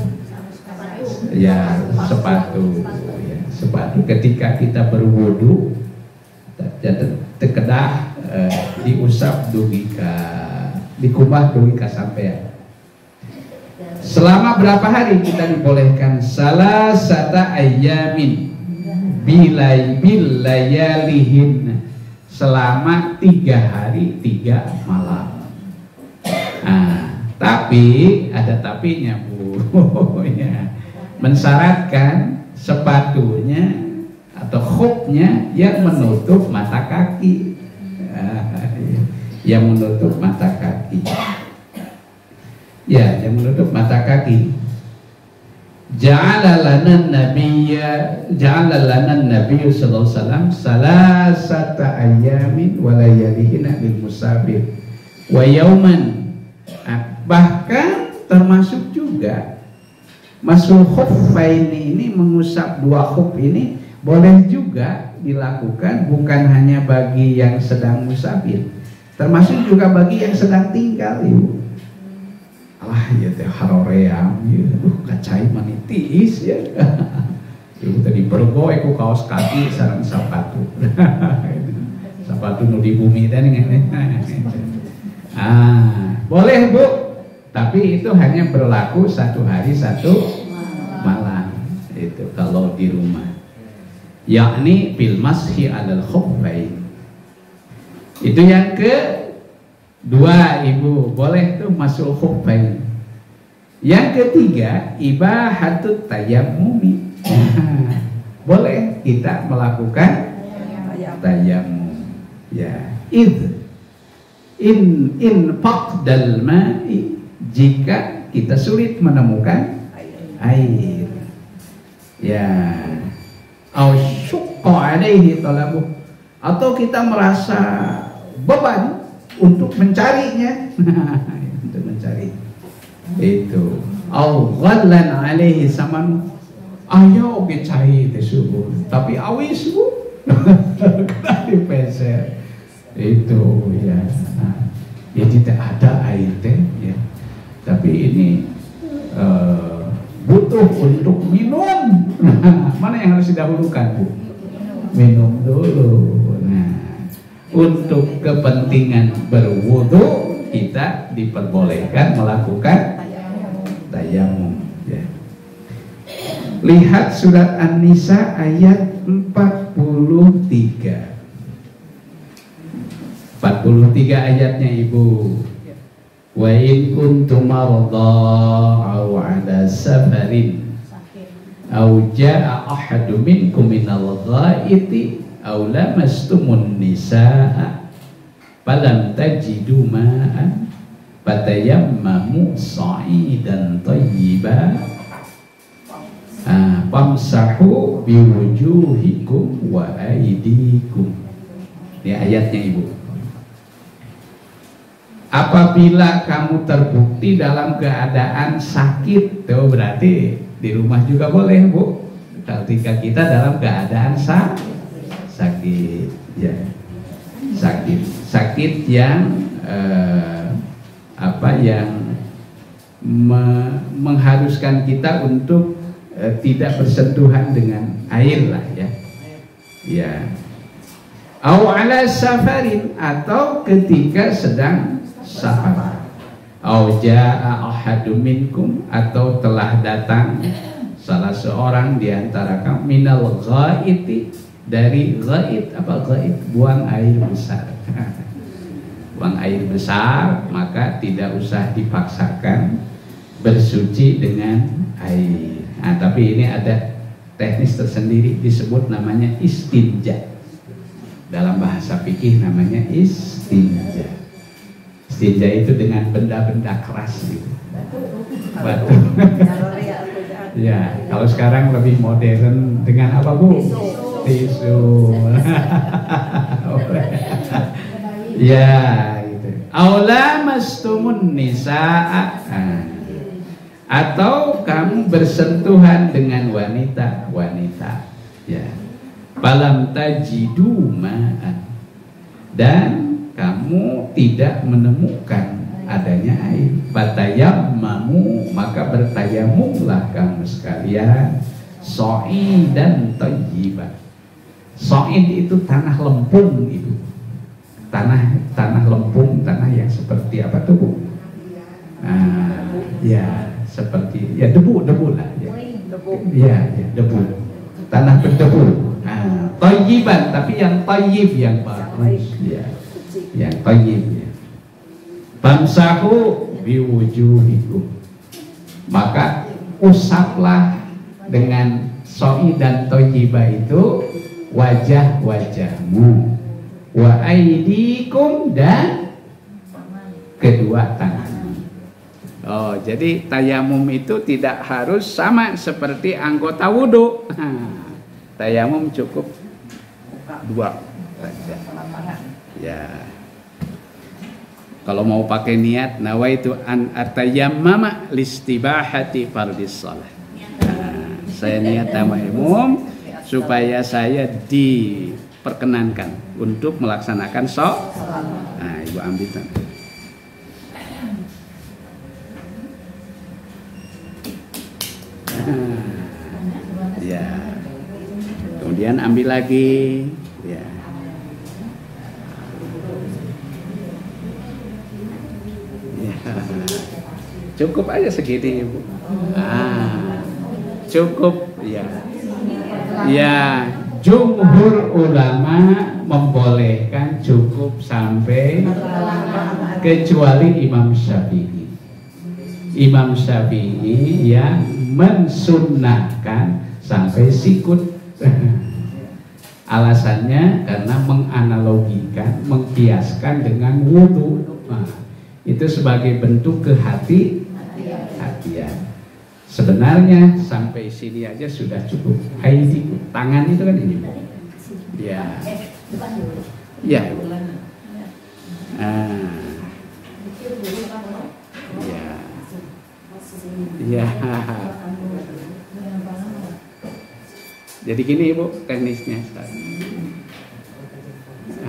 Ya, sepatu. Ya, sepatu ketika kita berwudu, terkedah diusap dugika, dikubah dugika sampai. Selama berapa hari kita dibolehkan? Salasata ayyamin bilayalihin, selama 3 hari 3 malam. Tapi ada tapinya, Bu. Ya. Mensyaratkan sepatunya atau khufnya yang menutup mata kaki. Yang menutup mata kaki. Ya, yang menutup mata kaki. Ja'ala lana nabiyyu sallallahu alaihi wasallam salasata ayyamin wa layalihina lil musafir wa yauman. Bahkan termasuk juga masul khuffain ini, mengusap 2 khuf ini boleh juga dilakukan bukan hanya bagi yang sedang musafir, termasuk juga bagi yang sedang tinggal, Ibu. Alah ya teh haroream ya, kacai manitis ya. Ibu tadi bergoy ku kaos kaki sareng sepatu. Sepatu nu di bumi teh boleh, Bu. Tapi itu hanya berlaku 1 hari 1 malam. Itu kalau di rumah. Yakni bil mashi 'alal khuffain. Itu yang kedua, Ibu. Boleh tuh masul khuffain. Yang ketiga, ibahatut tayammumi. Boleh kita melakukan tayammum. Ya, in faqdal ma'i, jika kita sulit menemukan air. Ya, au syuqqa alaihi talabuh, atau kita merasa beban untuk mencarinya. Untuk mencari itu. Au ghallan alaihi saman, ayo oke cai tersebut, tapi awis, Bu. Kena dipeser. Itu ya. Ya tidak ada air teh ya. Tapi ini butuh untuk minum. Mana yang harus didahulukan, Bu? Minum dulu. Nah, untuk kepentingan berwudu kita diperbolehkan melakukan tayamum. Ya. Lihat surat An-Nisa ayat 43. 43 ayatnya, Ibu. Wa in kuntum marda aw ala safarin aw jaa ahadun minkum minal ghaiti aw lamastumun nisaa falam tajidu ma'an fatayammamu sa'idan thayyiban famsahu biwujuhikum wa aydikum. Ini ayatnya, Ibu. Apabila kamu terbukti dalam keadaan sakit, tuh berarti di rumah juga boleh, Bu. Ketika kita dalam keadaan sakit, ya, sakit yang yang mengharuskan kita untuk tidak bersentuhan dengan air lah, ya. Ya. Au ala safarin, atau ketika sedang safar. Au jaa ahadum minkum, atau telah datang salah seorang di antara kamu minal ghaiti, dari ghait. Apa ghait? Buang air besar. Buang air besar, maka tidak usah dipaksakan bersuci dengan air. Nah, tapi ini ada teknis tersendiri, disebut namanya istinja. Dalam bahasa fikih namanya istinja. Istinja itu dengan benda-benda keras gitu. Batu. Ya, kalau sekarang lebih modern dengan apa, Bu? Tisu. Ya, gitu. Aula mastumun nisaa, atau kamu bersentuhan dengan wanita, ya. Falam tajidu ma'an, dan kamu tidak menemukan adanya air. Fatayammamu, maka bertayamumlah kamu sekalian sha'idan thayyiban. Sha'id itu tanah lempung itu. Tanah lempung, tanah yang seperti apa tuh, Bu? Ya, seperti ya debu lah ya. Ya, debu. Tanah berdebu. Thayyiban, tapi yang thayyib, yang bagus ya. Yang thayyib ya. Famsahu biwujuhikum, maka usaplah dengan soi dan thayyiba itu wajah-wajahmu, wa aidikum, dan kedua tanganmu. Oh, jadi tayamum itu tidak harus sama seperti anggota wudhu. Tayamum cukup dua saja. Ya. Kalau mau pakai niat, nawaitu an atayammama listibahati fardhis shalah. Saya niat tayamum supaya saya diperkenankan untuk melaksanakan sholat. Nah, Ibu ambil tangan. Ya. Kemudian ambil lagi. Ya. Cukup aja segini, Ibu. Cukup ya. Ya, jumhur ulama membolehkan cukup sampai kecuali Imam Syafi'i. Imam Syafi'i yang mensunnahkan sampai sikut. Alasannya karena menganalogikan, mengkiaskan dengan wudhu. Itu sebagai bentuk kehatian. Sebenarnya sampai sini aja sudah cukup. Aidi, tangan itu kan ini. Ya. Ya. Ya. Ya. Jadi gini, Ibu, teknisnya.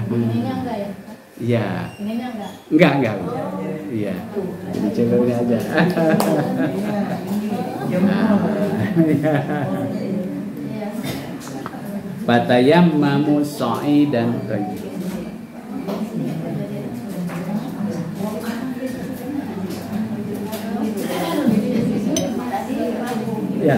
Ininya enggak ya? Iya. Ininya enggak? Enggak. Iya. Jadi cenderung aja. Fatayammamu sha'idan thayyiban. Ya.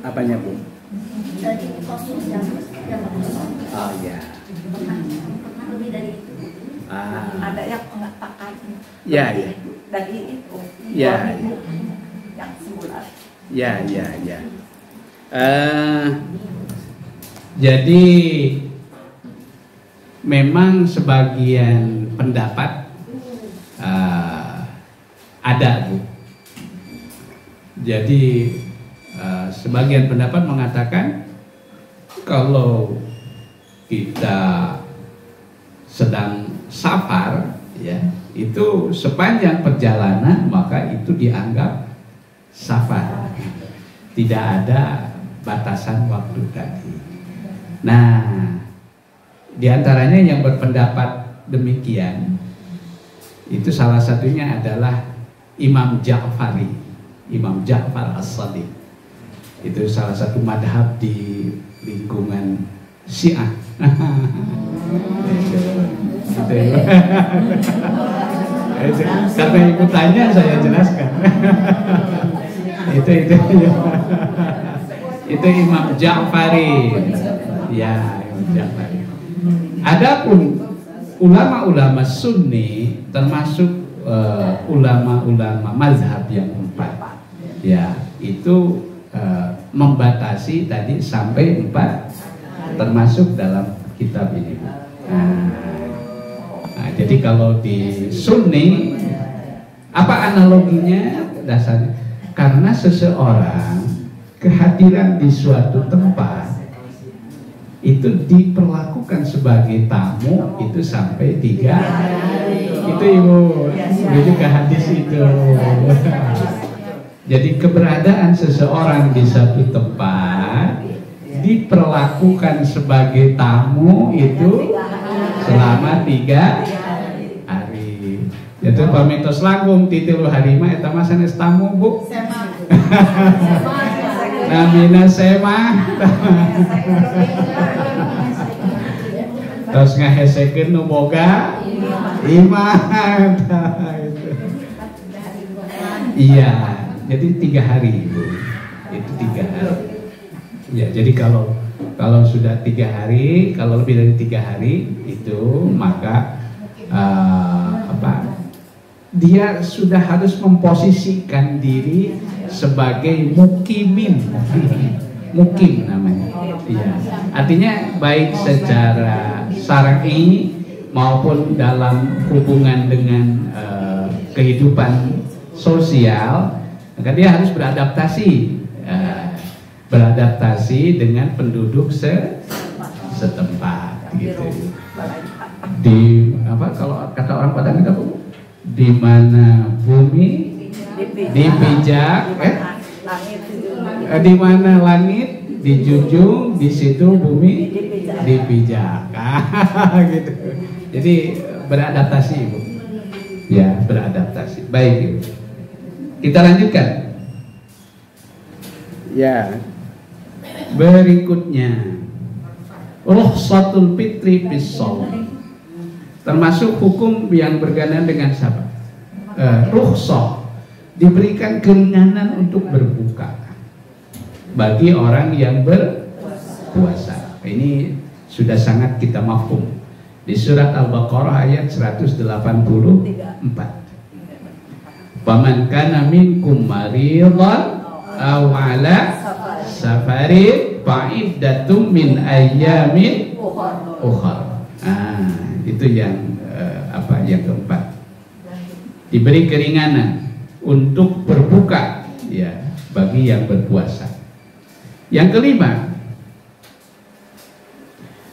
Apanya, Bu? Oh ya. Pernah lebih dari itu. Ada yang enggak pakai. Ya. Dari itu. Ya. Yang sebulan. Ya. Jadi memang sebagian pendapat ada, Bu. Jadi sebagian pendapat mengatakan kalau kita sedang safar, ya, itu sepanjang perjalanan maka itu dianggap safar. Tidak ada batasan waktu tadi. Nah, diantaranya yang berpendapat demikian itu salah satunya adalah Imam Ja'fari, Imam Ja'far As-Shadiq. Itu salah satu madhab di lingkungan Syiah. Karena ibu tanya saya jelaskan. itu Imam Ja'fari. Ya, Imam Ja'fari. Adapun ulama-ulama Sunni termasuk ulama-ulama mazhab yang empat, ya, itu membatasi tadi sampai 4 termasuk dalam kitab ini. Nah, jadi kalau di Sunni apa analoginya dasarnya? Karena seseorang kehadiran di suatu tempat itu diperlakukan sebagai tamu itu sampai 3 hari. Itu Ibu. Begitu ke hadis itu. Jadi keberadaan seseorang di satu tempat diperlakukan sebagai tamu itu selama 3 hari. Itu pamitos langkung titilu harima eta mah sanes tamu Bu. Namina semah. Terus ngahesekeun nu boga iman. Iya, jadi 3 hari Bu. Itu 3 hari. Ya, jadi kalau sudah 3 hari, kalau lebih dari 3 hari itu maka dia sudah harus memposisikan diri sebagai mukim namanya. Ya. Artinya baik secara syar'i maupun dalam hubungan dengan kehidupan sosial, maka dia harus beradaptasi dengan penduduk setempat gitu. Di kalau kata orang Padang itu di mana bumi dipijak, di mana langit dijunjung, di situ bumi dipijak. Gitu. Jadi beradaptasi Ibu. Ya, beradaptasi. Baik Ibu. Kita lanjutkan. Ya. Berikutnya, rukhsatul fitri bis shaum. Termasuk hukum yang berkenaan dengan sabat. Rukhsah diberikan keringanan untuk berbuka bagi orang yang berpuasa. Ini sudah sangat kita mafhum di surat Al-Baqarah ayat 184. Faman kana minkum maridhan aw ala safarin fa'iddatum min ayyamin ukhra. Itu yang yang keempat. Diberi keringanan untuk berbuka ya bagi yang berpuasa. Yang kelima.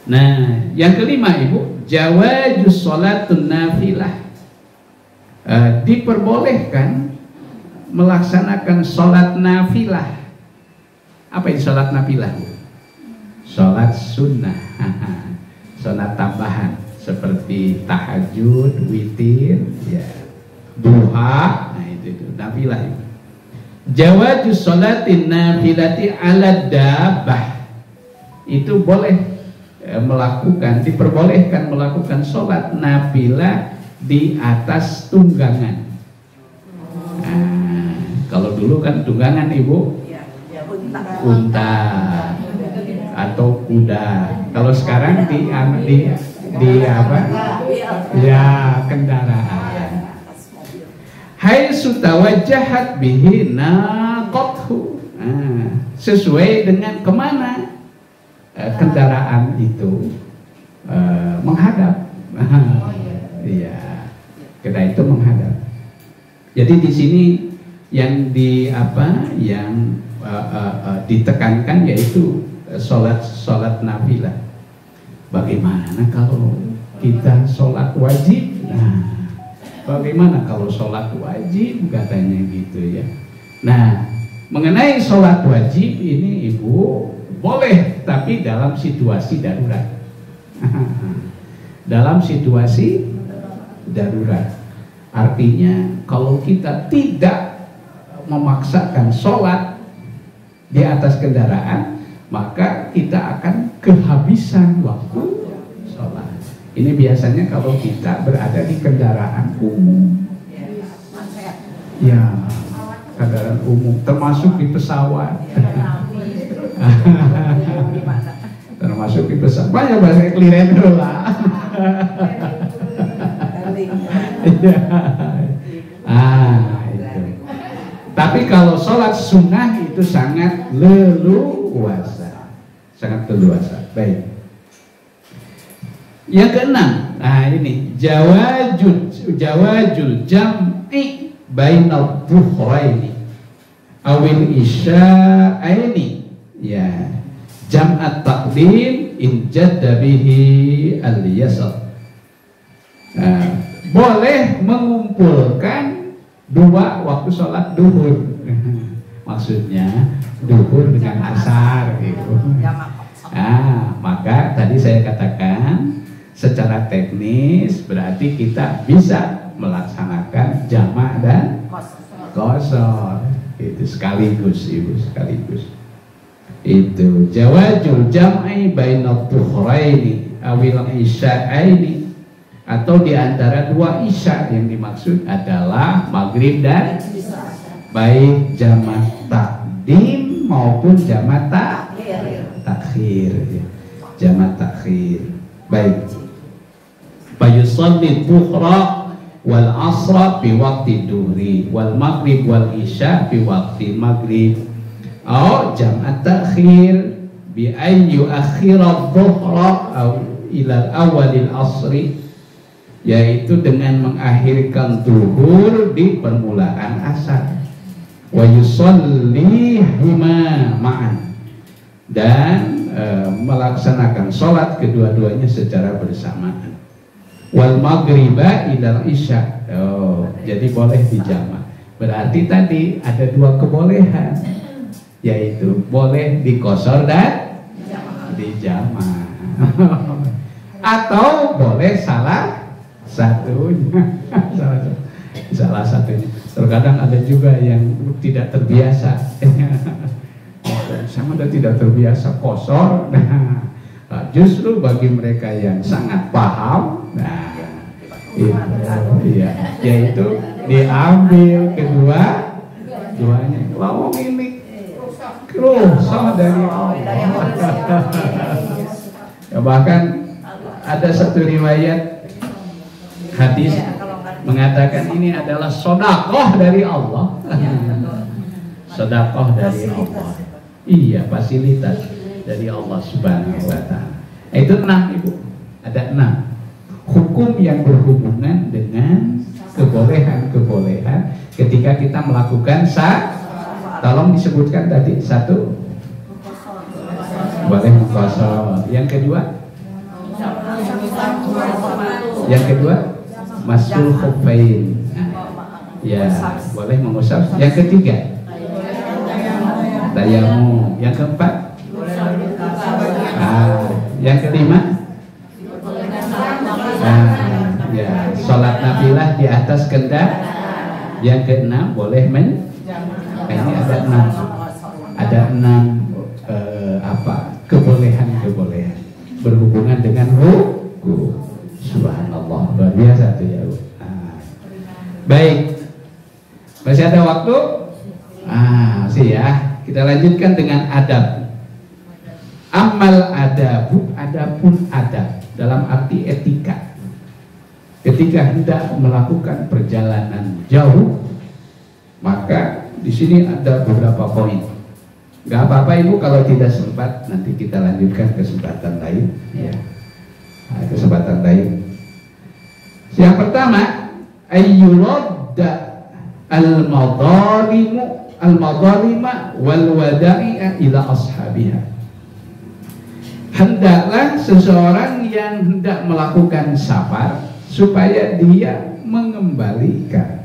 Nah, yang kelima Ibu, jawazus shalatun nafilah. Diperbolehkan melaksanakan sholat nafilah. Apa itu sholat nafilah? Sholat sunnah, sholat tambahan seperti tahajud, witir, ya, duha. Nah itu nafilah. Jawazus sholatin nafilati ala dabbah. Itu boleh diperbolehkan melakukan sholat nafilah di atas tunggangan. Kalau dulu kan tunggangan Ibu, unta atau kuda. Kalau sekarang di apa? Ya, kendaraan. Hai sutawajjahat bihi naqathu. Sesuai dengan kemana kendaraan itu menghadap. Iya, karena itu menghadap. Jadi di sini yang ditekankan yaitu sholat nafilah. Bagaimana kalau kita sholat wajib? Nah, bagaimana kalau sholat wajib katanya gitu ya. Nah, mengenai sholat wajib ini Ibu boleh, tapi dalam situasi darurat. Dalam situasi darurat. Artinya kalau kita tidak memaksakan sholat di atas kendaraan, maka kita akan kehabisan waktu sholat. Ini biasanya kalau kita berada di kendaraan umum. Ya, kendaraan umum, termasuk di pesawat. Termasuk di pesawat. Banyak bahasa keliren dulu lah. Itu. Tapi kalau sholat sunnah itu sangat leluasa, sangat leluasa. Baik. Yang keenam, nah ini jawazul jam'i bainal dhuhraini awil isya'aini, ya, jam'at taqdim in jadda bihi al-yasar. Boleh mengumpulkan dua waktu sholat duhur. Maksudnya duhur dengan asar gitu. Maka tadi saya katakan secara teknis berarti kita bisa melaksanakan jamak dan qashar. Itu sekaligus Ibu, sekaligus. Itu jawazul jam'i bainadh dhuhraini awil isya'aini, atau di antara dua isya yang dimaksud adalah maghrib dan baik jamak takdim maupun jamak takhir. Jamak takhir. Baik. Fayusalli dhuhra wal asra fi waqti dhuhri wal maghrib wal isya fi waqti maghrib. Atau jamak takhir bi an yuakhkhira dhuhra ila awalil asri, yaitu dengan mengakhirkan zuhur di permulaan asar. Wa yusallihima ma'an, dan melaksanakan sholat kedua-duanya secara bersamaan. Wal maghriba ilal isya, jadi boleh dijamak. Berarti tadi ada dua kebolehan, yaitu boleh dikosor dan dijamak. Atau boleh salah satunya. Salah satunya. Terkadang ada juga yang tidak terbiasa. Sama ada tidak terbiasa kosor. Nah, justru bagi mereka yang sangat paham, yaitu diambil keduanya. Lawang ini rusak dari Allah. Ya, bahkan ada satu riwayat hadis mengatakan ini adalah sedekah dari Allah. Sedekah dari Allah. Iya, fasilitas dari Allah Subhanahu wa Ta'ala. Itu 6 Ibu. Ada 6 hukum yang berhubungan dengan kebolehan-kebolehan ketika kita melakukan tolong disebutkan tadi. 1, boleh mengqashar. Yang kedua, masul khuffain. Ya, boleh mengusap. Yang ketiga, tayamum. Yang keempat, yang kelima, ya, sholat nafilah di atas kendaraan. Yang keenam, boleh ini ada 6 kebolehan berhubungan dengan hukum. Subhanallah, luar biasa tuh ya. Baik, masih ada waktu? Masih ya. Kita lanjutkan dengan adab. Amal adabu, adapun adab dalam arti etika. Ketika hendak melakukan perjalanan jauh, maka di sini ada beberapa poin. Gak apa-apa Ibu kalau tidak sempat, nanti kita lanjutkan kesempatan lain. Ya. Kesempatan lain. Yang pertama, ayyuradda al-madhalima wal wada'i'a ila ashabiha. Hendaklah seseorang yang hendak melakukan safar supaya dia mengembalikan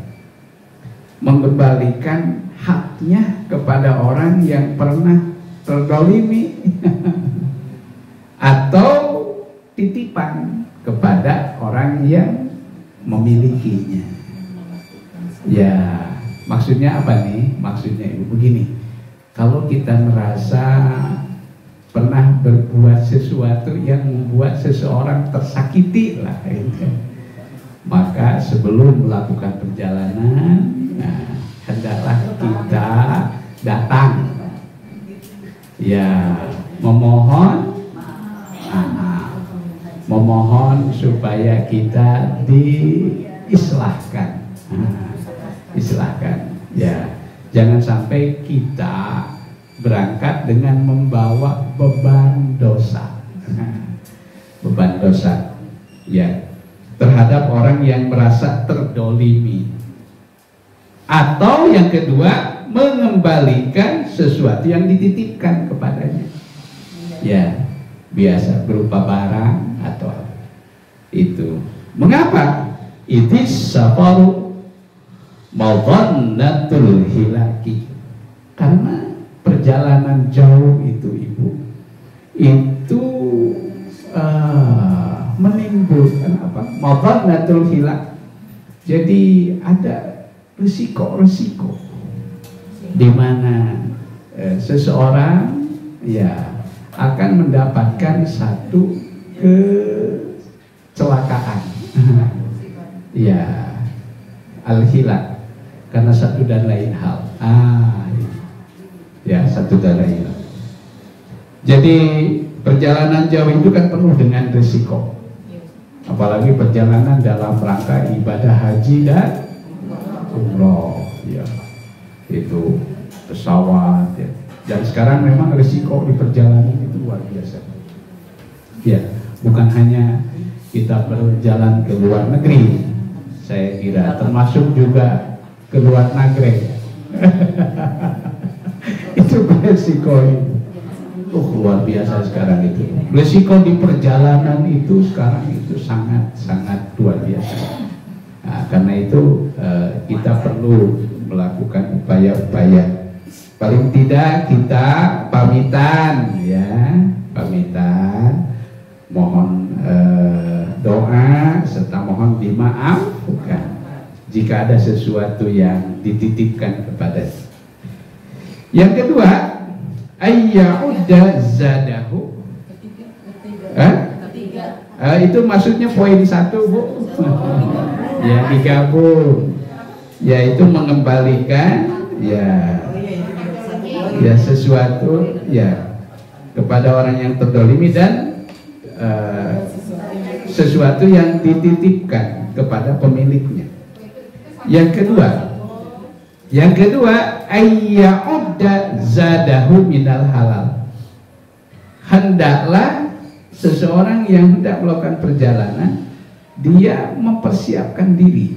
haknya kepada orang yang pernah terdolimi atau titipan kepada orang yang memilikinya. Ya, maksudnya apa nih? Maksudnya Ibu begini, kalau kita merasa pernah berbuat sesuatu yang membuat seseorang tersakiti lah, maka sebelum melakukan perjalanan, hendaklah kita datang, ya, memohon supaya kita diislahkan, ya, jangan sampai kita berangkat dengan membawa beban dosa, ya, terhadap orang yang merasa terdolimi. Atau yang kedua, mengembalikan sesuatu yang dititipkan kepadanya, ya, biasa berupa barang atau apa. Itu mengapa? Itis safaru madhannatul hilaki, karena perjalanan jauh itu ibu itu menimbulkan apa? Madhannatul hilak. Jadi ada resiko-resiko di mana seseorang ya akan mendapatkan satu kecelakaan. Ya, al-hilak, karena satu dan lain hal. Ya, satu dan lain hal. Jadi perjalanan jauh itu kan penuh dengan risiko. Apalagi perjalanan dalam rangka ibadah haji dan umroh, ya, itu pesawat, ya. Dan sekarang memang risiko di perjalanan itu luar biasa. Ya, bukan hanya kita berjalan ke luar negeri, saya kira termasuk juga ke luar negeri. Itu risiko itu. Luar biasa sekarang itu. Risiko di perjalanan itu sekarang itu sangat luar biasa. Nah, karena itu kita perlu melakukan upaya-upaya. Paling tidak kita pamitan, ya, pamitan, mohon doa serta mohon dimaafkan jika ada sesuatu yang dititipkan kepada. Yang kedua, ayya'udda zadahu. Itu maksudnya poin 1, Bu. Ya, digabung. Yaitu mengembalikan ya sesuatu ya kepada orang yang terdolimi dan sesuatu yang dititipkan kepada pemiliknya. Yang kedua ayya'udda zadahu minal halal. Hendaklah seseorang yang hendak melakukan perjalanan, dia mempersiapkan diri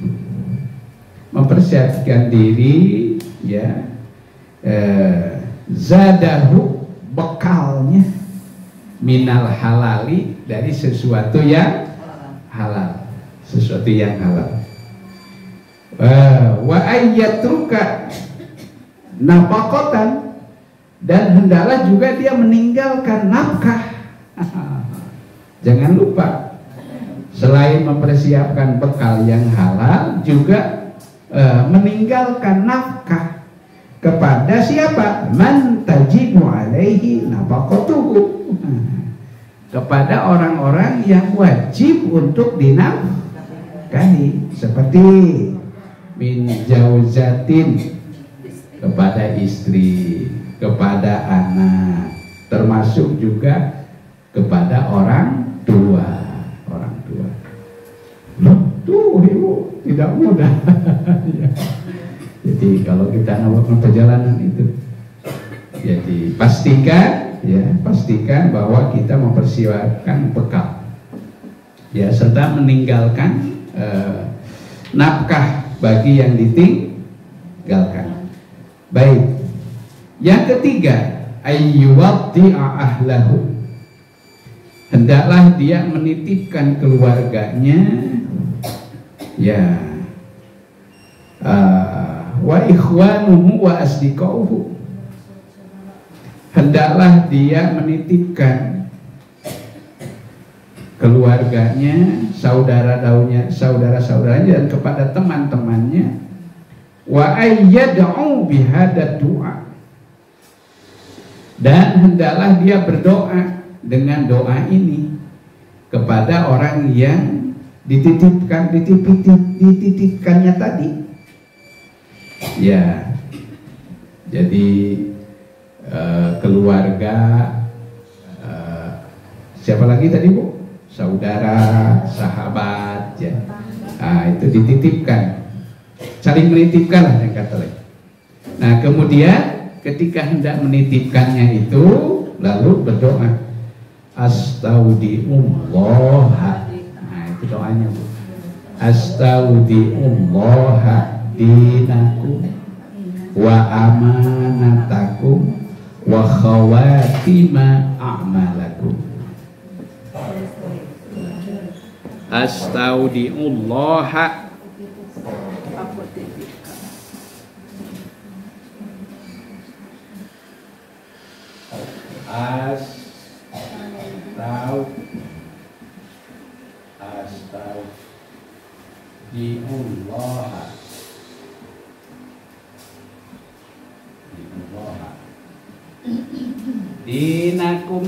ya, zadahu, bekalnya, minal halali, dari sesuatu yang halal, wa ayyatruka nafaqatan, dan hendaklah juga dia meninggalkan nafkah. Jangan lupa, selain mempersiapkan bekal yang halal, juga meninggalkan nafkah kepada siapa? Man tajibu alaihi nafaqatuhu, kepada orang-orang yang wajib untuk dinafkahi, seperti min jauzatin, kepada istri, kepada anak, termasuk juga kepada orang tua. Tuh ibu, tidak mudah. Jadi kalau kita melakukan perjalanan itu, jadi pastikan bahwa kita mempersiapkan bekal, ya, serta meninggalkan nafkah bagi yang ditinggalkan. Baik. Yang ketiga, ayyuwaddi'a ahlahu. Hendaklah dia menitipkan keluarganya, ya, wa ikhwanuhu wa asdiqauhu. Hendaklah dia menitipkan keluarganya, saudara-saudaranya dan kepada teman-temannya, wa ayyad'u bihadad du'a, dan hendaklah dia berdoa dengan doa ini kepada orang yang dititipkannya tadi. Ya, jadi keluarga, siapa lagi tadi, Bu? Saudara, sahabat, ya. Itu dititipkan, saling menitipkan lah yang kata lain. Nah, kemudian ketika hendak menitipkannya itu, lalu berdoa, astaudiullaha. Nah, itu doanya, Bu. Astaudiullaha dinakum wa amanatakum wa khawatima a'malakum. Astaudiullaha Dinakum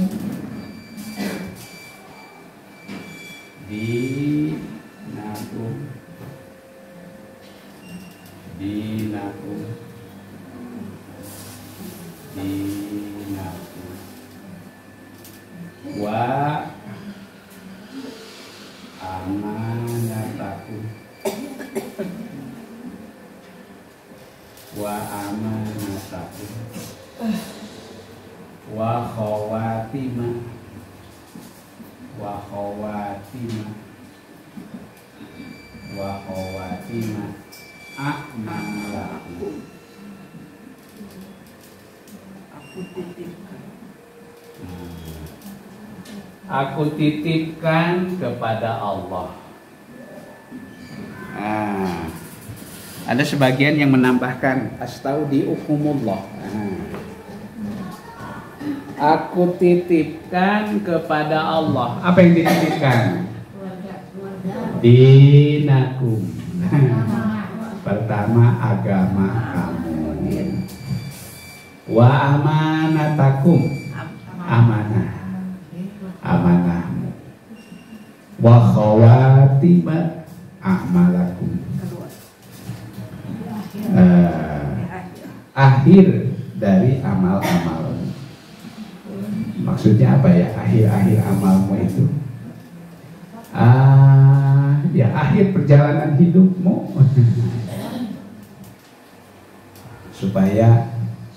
wa amanatakum wa khawatima a'malakum. Aku titipkan kepada Allah. Ada sebagian yang menambahkan astaudiukumullah. Aku titipkan kepada Allah. Apa yang dititipkan? Dinakum. Pertama agama kamu. Wa amanatakum. Amanahmu. Wa khawatima a'malakum. Akhir dari amal-amal. Maksudnya apa ya akhir-akhir amalmu itu? Ya akhir perjalanan hidupmu. Supaya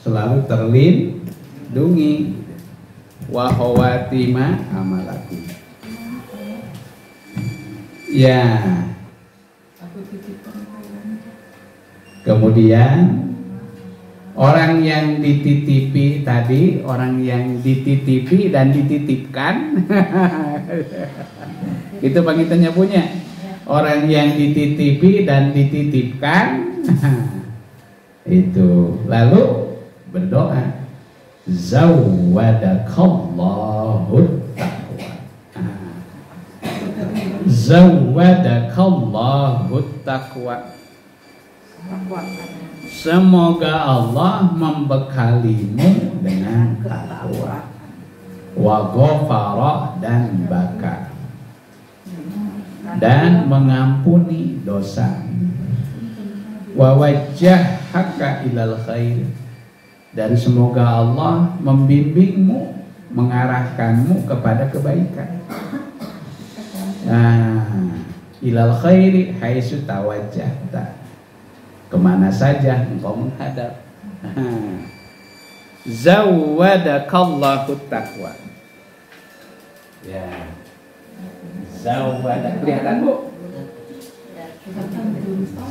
selalu terlindungi. Wa khawatima amalakum. Ya. Kemudian orang yang dititipi tadi, orang yang dititipi dan dititipkan, itu panggilannya punya. Orang yang dititipi dan dititipkan, itu lalu berdoa, zawwadakallahu taqwa. Zawwadakallahu taqwa. Semoga Allah membekalimu dengan takwa, wa ghafara dan baka, dan mengampuni dosa, wa wajjahaka ilal khair, dan semoga Allah membimbingmu, mengarahkanmu kepada kebaikan. Ilal khairi haitsu tawajjahta, kemana saja engkau menghadap. Zawwadakallahu taqwa. Ya. Zawwada, kelihatan Bu?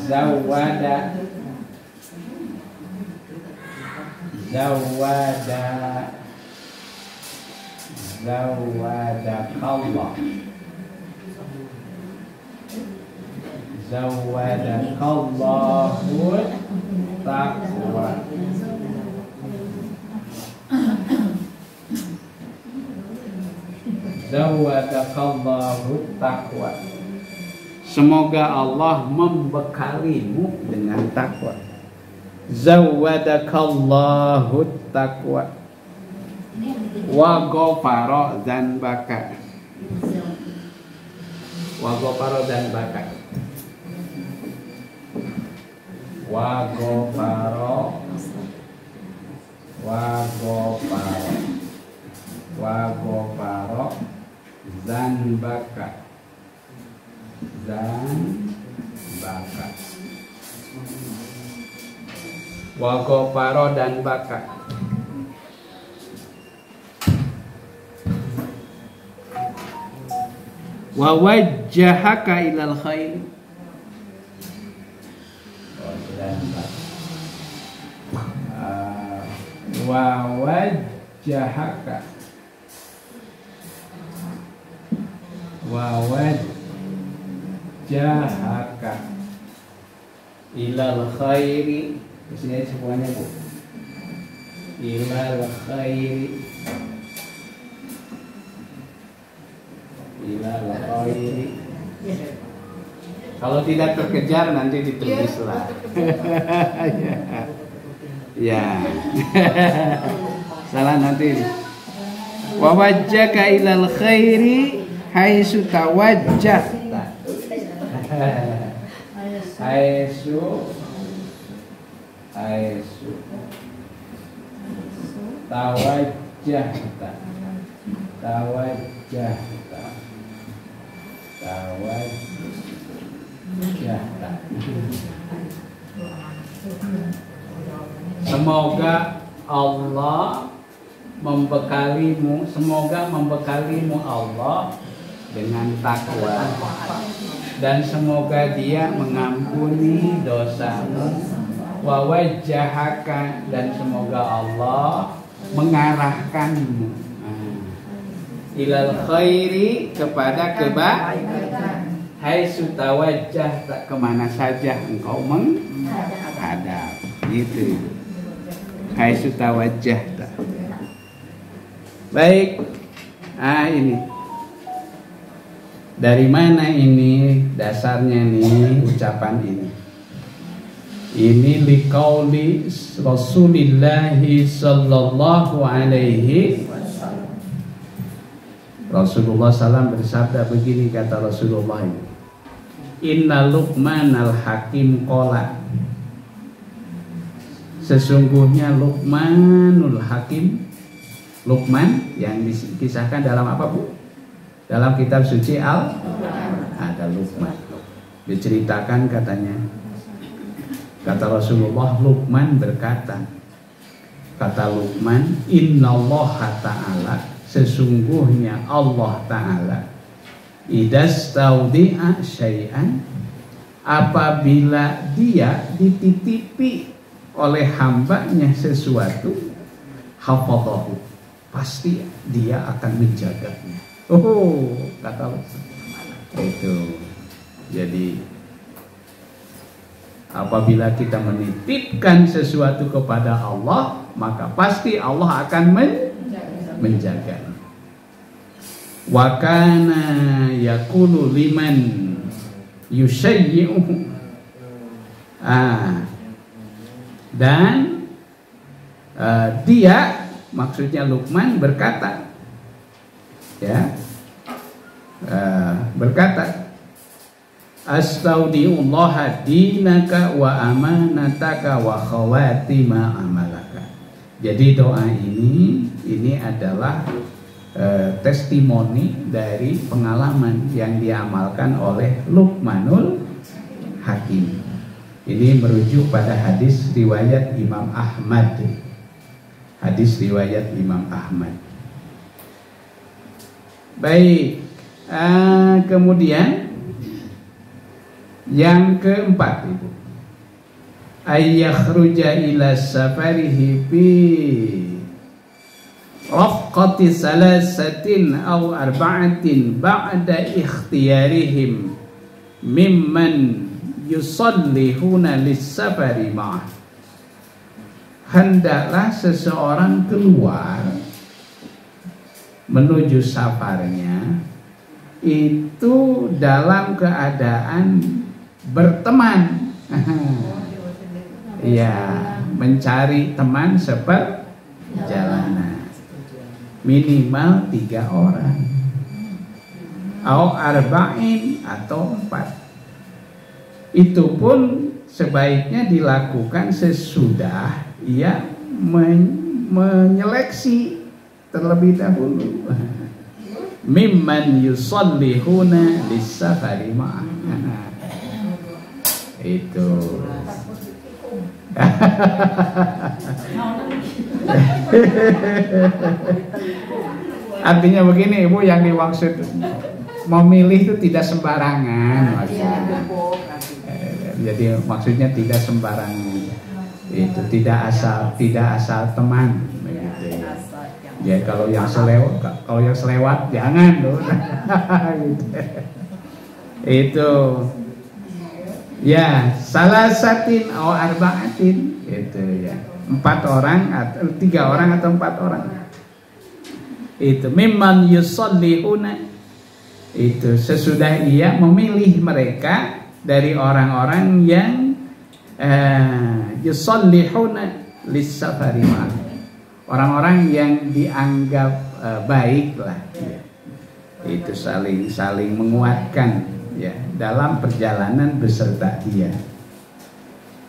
Zawwadakallah. Zawwadakallahu taqwa. Zawwadakallahu taqwa. Semoga Allah membekalimu dengan takwa. Zawwadakallahu taqwa. Wa ghafara dzanbaka. Wa ghafara dzanbaka. Wa ghafara dzanbaka. Wa ghafara dan baka. Wa wajjahaka ilal khair. Wa wajjahaka ilal khairi. Disini semuanya Bu. Ilal khairi. Ilal khairi. Kalau tidak terkejar nanti ditulislah. Ya. Salah nanti. Wa wajjaka ilal khairi haitsu tawajjahta. Haitsu tawajjahta. Semoga Allah membekalimu, semoga membekalimu Allah dengan takwa, dan semoga Dia mengampuni dosamu. Wa wajjahaka, dan semoga Allah mengarahkanmu ilal khairi, kepada kebaikan. Haitsu tawajjahta, kemana saja engkau menghadap. Gitu. Haitsu tawajjahta. Baik. Ini. Dari mana ini dasarnya nih ucapan ini? Ini liqauli Rasulillah sallallahu alaihi wasallam. Rasulullah SAW bersabda begini, kata Rasulullah, Inna Luqmanal Hakim qala, sesungguhnya Luqmanul Hakim, Luqman yang dikisahkan dalam apa Bu? Dalam kitab suci ada Luqman. Diceritakan katanya, kata Rasulullah, Luqman berkata, kata Luqman, Innallaha ta'ala, sesungguhnya Allah Ta'ala, idastaudi'a syai'an, apabila Dia dititipi oleh hambanya sesuatu, hafadhahu, pasti Dia akan menjaganya. Kata Allah itu. Jadi apabila kita menitipkan sesuatu kepada Allah, maka pasti Allah akan menjaga. Wa kana yaqulu liman yushayyi'uhu. Dan dia, maksudnya Luqman berkata, ya, berkata, astaudiullaha dinaka wa amanataka wa khawatima amalaka. Jadi doa ini adalah testimoni dari pengalaman yang diamalkan oleh Luqmanul Hakim. Ini merujuk pada hadis riwayat Imam Ahmad. Hadis riwayat Imam Ahmad. Baik, kemudian yang keempat Ibu, ayyakhruja ila safarihi fi rafqati salasatin aw arba'atin ba'da ikhtiyarihim mimman yusallihuna lis-safari ma'ah. Hendaklah seseorang keluar menuju safarnya itu dalam keadaan berteman. Ya, mencari teman seperjalanan. Minimal 3 orang. Au arba'in, atau 4. Itu pun sebaiknya dilakukan sesudah ia menyeleksi terlebih dahulu. Mimman yusallihuna lis-safari ma'ah. Itu. Artinya begini Ibu, yang dimaksud memilih itu tidak sembarangan maksudnya. Jadi maksudnya tidak sembarangan. Itu tidak asal teman. Ya kalau yang selewat jangan loh. Itu. Ya, salasatin aw arba'atin itu ya. 4 orang atau 3 orang atau 4 orang. Itu mimman yusallihuna, itu sesudah ia memilih mereka dari orang-orang yang yusallihuna lis-safari, orang-orang yang dianggap baik lah ya. Itu saling menguatkan ya dalam perjalanan beserta dia.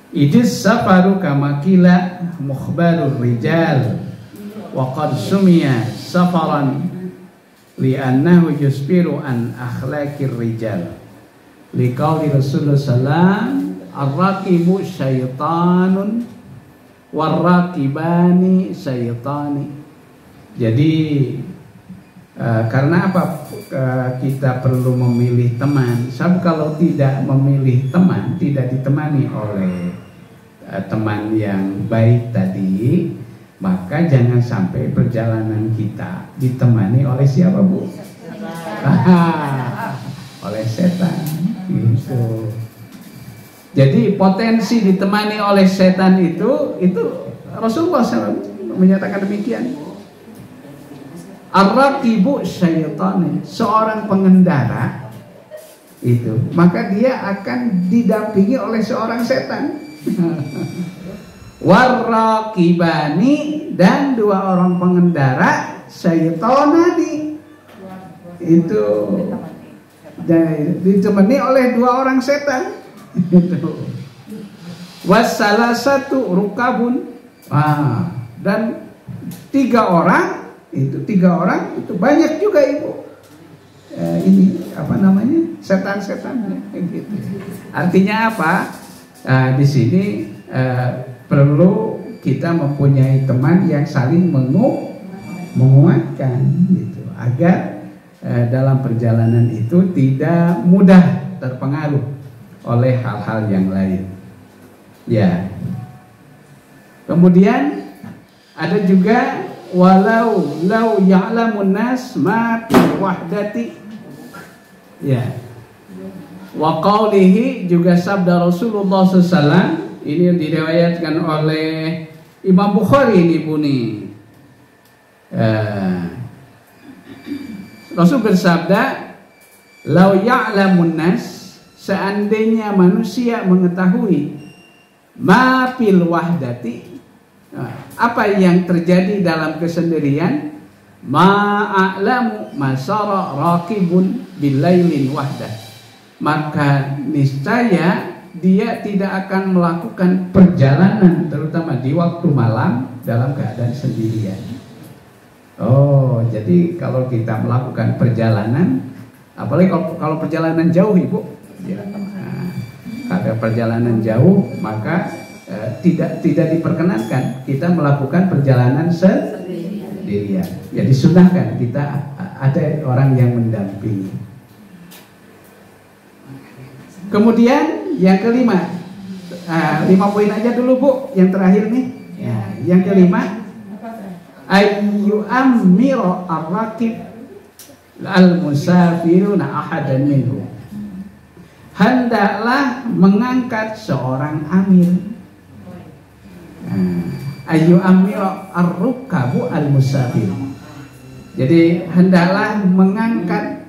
Idis safaru kama kila mukhbarur rijal wa qad sumiya safaran li'annahu yusbiru an akhlaqir rijal liqauli Rasulullah sallam ar-raqibu syaitanun war-raqibani syaitani. Jadi karena apa kita perlu memilih teman? Sebab kalau tidak memilih teman, tidak ditemani oleh teman yang baik tadi, maka jangan sampai perjalanan kita ditemani oleh siapa, Bu? Oleh setan. Gitu. Jadi potensi ditemani oleh setan itu Rasulullah SAW menyatakan demikian. Ar-raqibu syaitani, seorang pengendara itu, maka dia akan didampingi oleh seorang setan. War-raqibani, dan 2 orang pengendara syaitanani itu ditemani oleh 2 orang setan. Wassalasatu rukabun, dan 3 orang itu banyak juga, Ibu. Ini apa namanya, setan-setannya gitu. Artinya apa? Di sini perlu kita mempunyai teman yang saling menguatkan gitu, agar dalam perjalanan itu tidak mudah terpengaruh oleh hal-hal yang lain. Ya. Kemudian ada juga walau ya'lamun nas ma wahdati. Ya. Wa qaulihi, juga sabda Rasulullah SAW, ini yang diriwayatkan oleh Imam Bukhari ini, Bu nih. Rasul bersabda, lau ya'lamun nas, seandainya manusia mengetahui ma fil wahdati, apa yang terjadi dalam kesendirian, ma'a'lamu masara raqibun bilailin wahdah, maka niscaya dia tidak akan melakukan perjalanan terutama di waktu malam dalam keadaan sendirian. Oh, jadi kalau kita melakukan perjalanan, apalagi kalau perjalanan jauh, Ibu ya, ada perjalanan jauh, maka tidak diperkenankan kita melakukan perjalanan sendirian. Ya, disunahkan kita ada orang yang mendampingi. Kemudian yang kelima, 5 poin aja dulu, Bu, yang terakhir nih. Ya, yang kelima, ayyu amiro ar-raqib al-musafiruna ahadan minhu, hendaklah mengangkat seorang amir. Ayu amiro ar-rukabu al-musafir. Jadi hendaklah mengangkat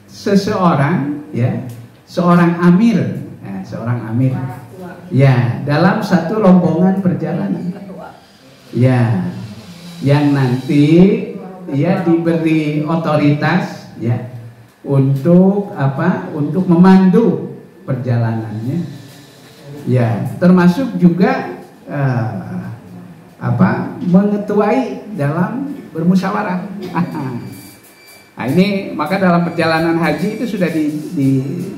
seseorang, ya, seorang amir, seorang amir, ya, dalam satu rombongan perjalanan, ya, yang nanti ya diberi otoritas, ya, untuk apa? Untuk memandu perjalanannya, ya, termasuk juga mengetuai dalam bermusyawarah. Nah, ini maka dalam perjalanan haji itu sudah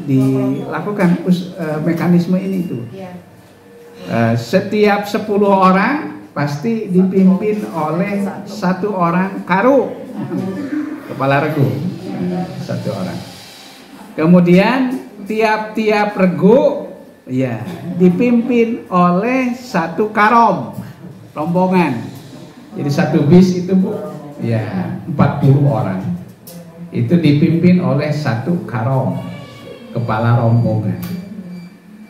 dilakukan mekanisme ini tuh. Setiap 10 orang pasti dipimpin oleh 1 orang karu, kepala regu, 1 orang. Kemudian tiap-tiap regu, ya, dipimpin oleh 1 karom, rombongan. Jadi 1 bis itu, Bu, ya, 40 orang. Itu dipimpin oleh 1 karom, kepala rombongan.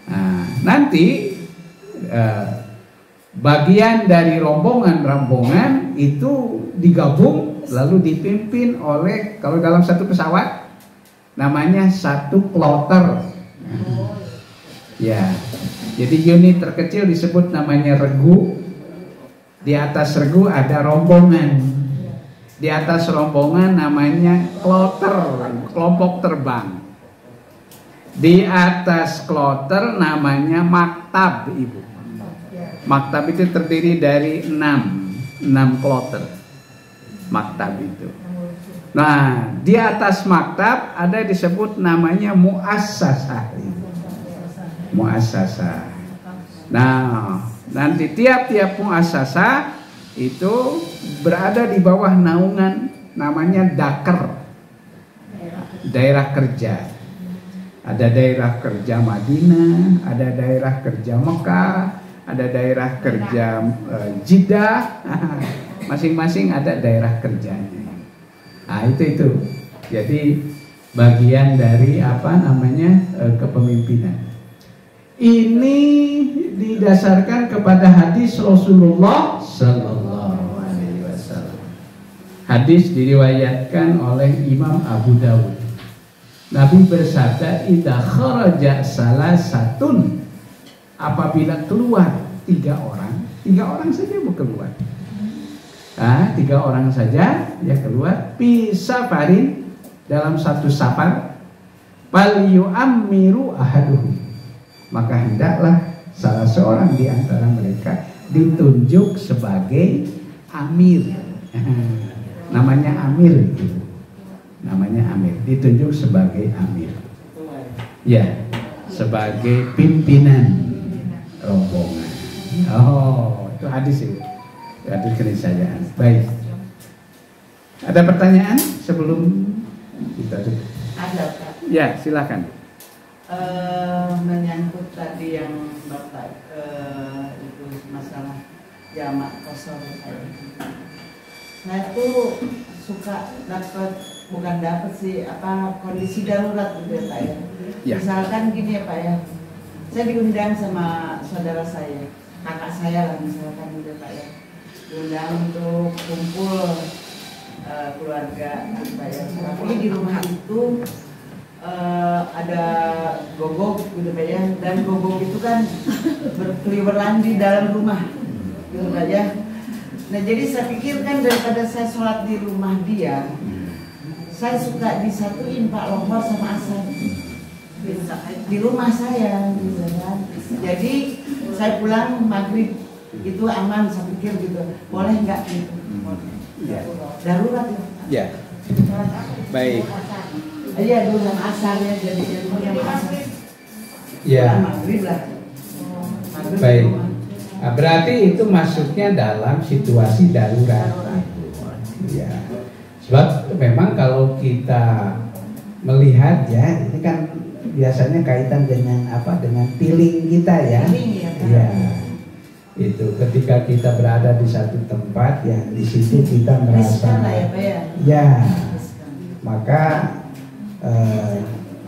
Nah, nanti bagian dari rombongan itu digabung lalu dipimpin oleh, kalau dalam satu pesawat namanya satu kloter. Ya, jadi unit terkecil disebut namanya regu. Di atas regu ada rombongan. Di atas rombongan namanya kloter, kelompok terbang. Di atas kloter namanya maktab, Ibu. Maktab itu terdiri dari 6 kloter. Maktab itu. Nah, di atas maktab ada disebut namanya muassasah. Muassasah. Nah, nanti tiap-tiap muassasah itu berada di bawah naungan namanya daker, daerah kerja. Ada daerah kerja Madinah, ada daerah kerja Mekah, ada daerah kerja Jeddah. Masing-masing ada daerah kerjanya. Nah, itu. Jadi bagian dari kepemimpinan. Ini didasarkan kepada hadis Rasulullah Sallallahu Alaihi Wasallam. Hadis diriwayatkan oleh Imam Abu Dawud. Nabi bersabda, "Idza kharaja salasatun," apabila keluar 3 orang saja mau keluar. 3 orang saja ya keluar, pisafarin, dalam satu safar, fal yu'ammiru ahaduhum, maka hendaklah salah seorang di antara mereka ditunjuk sebagai amir. Namanya amir gitu. Namanya amir, ditunjuk sebagai amir. Ya, sebagai pimpinan rombongan. Oh, itu hadis itu. Hadis keniscayaan. Baik. Ada pertanyaan sebelum kita tutup? Ada, Pak. Ya, silakan. Menyangkut tadi yang Bapak itu masalah jamak kosong, saya tuh suka dapat sih kondisi darurat gitu ya, Pak ya. Misalkan gini ya, Pak ya, saya diundang sama saudara saya, kakak saya lah misalkan gitu ya, Pak ya, diundang untuk kumpul keluarga gitu, Pak ya. Tapi di rumah itu ada gogok gitu Pak ya, dan gogok itu kan berkeliweran di dalam rumah gitu Pak ya. Nah, jadi saya pikir kan daripada saya sholat di rumah dia, saya suka disatuin Pak lohor sama asar di rumah saya gitu kan. Jadi saya pulang maghrib itu aman, saya pikir gitu, boleh nggak gitu? Darurat ya. Baik. Iya, dulu asarnya jadi asar. Ya. Maghrib lah. Baik. Nah, berarti itu masuknya dalam situasi darurat. Ya. Sebab memang kalau kita melihat ya, ini kan biasanya kaitan dengan dengan feeling kita ya. Ya. Itu ketika kita berada di satu tempat ya, di situ kita merasa ya. Maka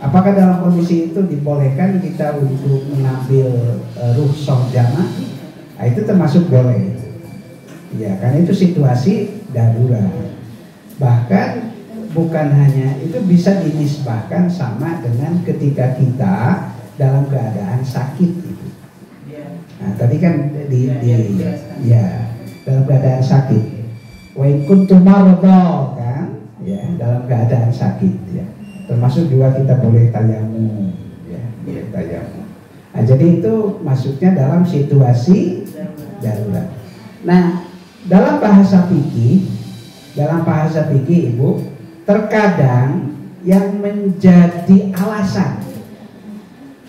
apakah dalam kondisi itu dibolehkan kita untuk mengambil rukhsah jamak? Nah, itu termasuk boleh. Ya, karena itu situasi darurat. Bahkan bukan hanya itu, bisa dinisbahkan sama dengan ketika kita dalam keadaan sakit itu. Nah, tadi kan dalam keadaan sakit. Wa in kuntum marada kan? Ya, dalam keadaan sakit ya. Termasuk juga kita boleh tayamum ya, boleh tayamum. Nah, jadi itu masuknya dalam situasi darurat. Nah, dalam bahasa fikih Ibu, terkadang yang menjadi alasan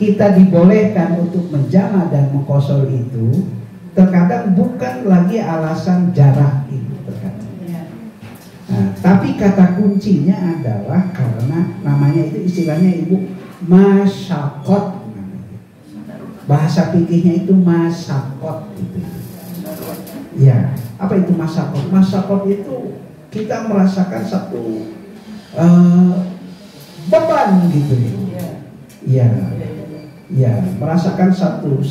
kita dibolehkan untuk menjama dan mengqashar itu terkadang bukan lagi alasan jarak itu terkadang. Nah, tapi kata kuncinya adalah karena namanya itu istilahnya Ibu masyaqat. Bahasa fikihnya itu masyaqat gitu. Ya, apa itu masyaqat? Masyaqat itu kita merasakan satu beban gitu ya. Ya. ya merasakan satu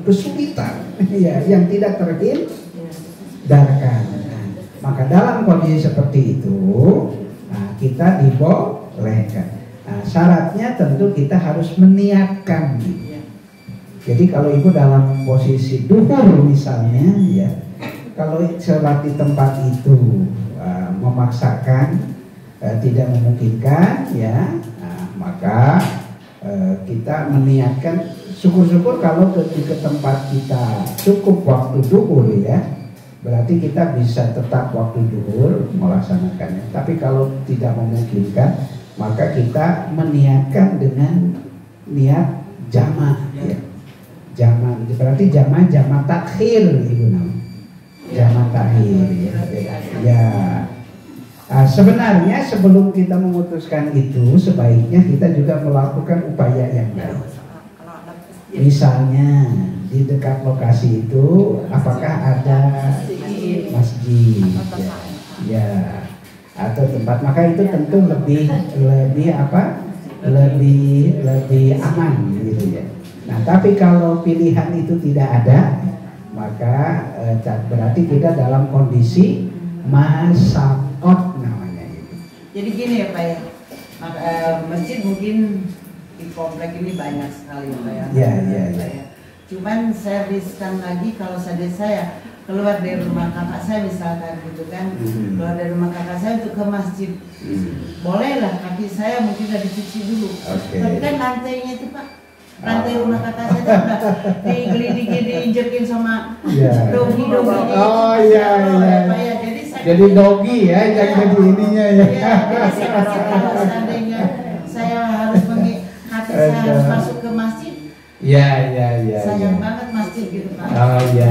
kesulitan ya yang tidak terhindarkan. Nah, maka dalam kondisi seperti itu, nah, kita dibolehkan. Nah, syaratnya tentu kita harus meniatkan. Jadi kalau ibu dalam posisi duhur misalnya, ya, kalau sholat di tempat itu memaksakan, tidak memungkinkan, ya, nah, maka kita meniatkan. Syukur-syukur kalau ke tempat kita cukup waktu duhur, ya, berarti kita bisa tetap waktu duhur melaksanakannya. Tapi kalau tidak memungkinkan, maka kita meniatkan dengan niat jama', ya. Jama' berarti jama' takhir, ibu nama. Jama' takhir, ya. Sebenarnya sebelum kita memutuskan itu, sebaiknya kita juga melakukan upaya yang lain. Misalnya di dekat lokasi itu, apakah ada masjid, ya, atau tempat, maka itu tentu lebih aman, gitu ya. Nah, tapi kalau pilihan itu tidak ada, maka berarti kita dalam kondisi masakot namanya itu. Jadi gini ya Pak ya, masjid mungkin di komplek ini banyak sekali Pak ya. Ya. Cuman saya riskan lagi kalau saya keluar dari rumah kakak saya misalkan gitu kan, keluar dari rumah kakak saya untuk ke masjid, bolehlah kaki saya mungkin udah dicuci dulu. Tapi kan lantainya itu Pak, lantai rumah kakak saya itu udah digelindingin, diinjekin sama dogi. Oh iya. Jadi dogi ya, yang jadi ininya ya. Jadi saya pasti kalau seandainya saya harus hati saya harus masuk ke masjid. Ya. Sayang banget masjid gitu Pak. Oh ya.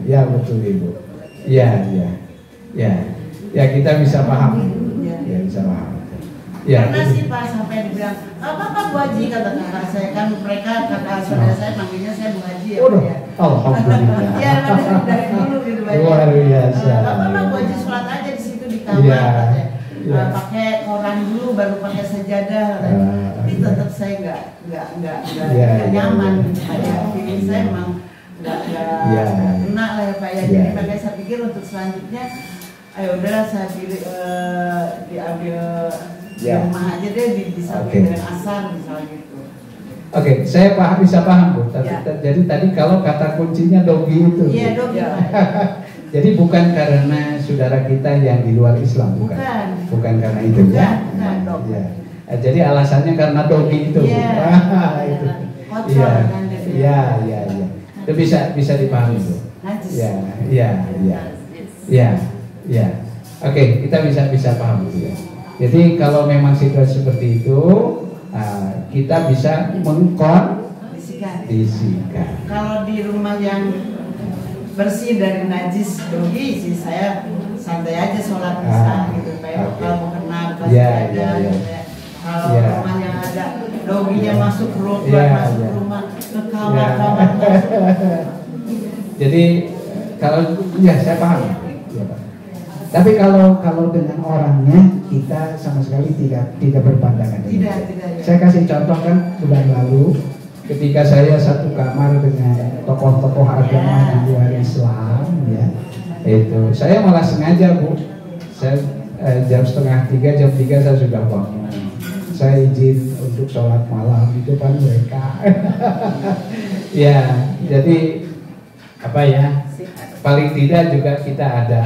Ya betul ibu. Ya. Ya kita bisa paham. Ya bisa paham. Ya. Karena sih Pak sampai dibilang apa Bu Haji, kata kakak saya, kan mereka kakak saudara saya panggilnya saya Bu Haji ya. Udah. Alhamdulillah. Ya dari dulu gitu Pak. Luar biasa. Apa Bu Haji sholat aja di situ di kamar katanya. Pakai koran dulu baru pakai sajadah. Tapi tetap saya nggak nyaman gitu Pak ya. Feeling saya memang nggak kena lah ya Pak ya. Jadi makanya saya pikir untuk selanjutnya, ayo udahlah saya pilih diambil di rumah aja deh, disampaikan dengan asar misalnya gitu. Oke, saya bisa paham Bu. Jadi tadi kalau kata kuncinya dogi itu. Iya dogi. Jadi bukan karena saudara kita yang di luar Islam, bukan karena itu ya. Jadi alasannya karena dogi itu. Iya. Itu bisa dipahami Bu. Iya. Oke, kita bisa paham Bu ya. Jadi kalau memang situasi seperti itu, kita bisa mengkondisikan. Kalau di rumah yang bersih dari najis dogi sih saya santai aja sholat misalnya gitu, kayak kalau mau kena pasti ada. Kalau rumah yang ada doginya masuk ke rumah, ke kamar. Jadi kalau saya paham. Tapi kalau dengan orangnya kita sama sekali tidak berpandangan. Tidak. Saya kasih contoh kan bulan lalu ketika saya satu kamar dengan tokoh-tokoh agama yang luar Islam, ya, itu saya malah sengaja Bu. Saya jam 2:30, jam 3 saya sudah bangun. Saya izin untuk sholat malam di depan mereka. Ya, jadi apa ya? Paling tidak juga kita ada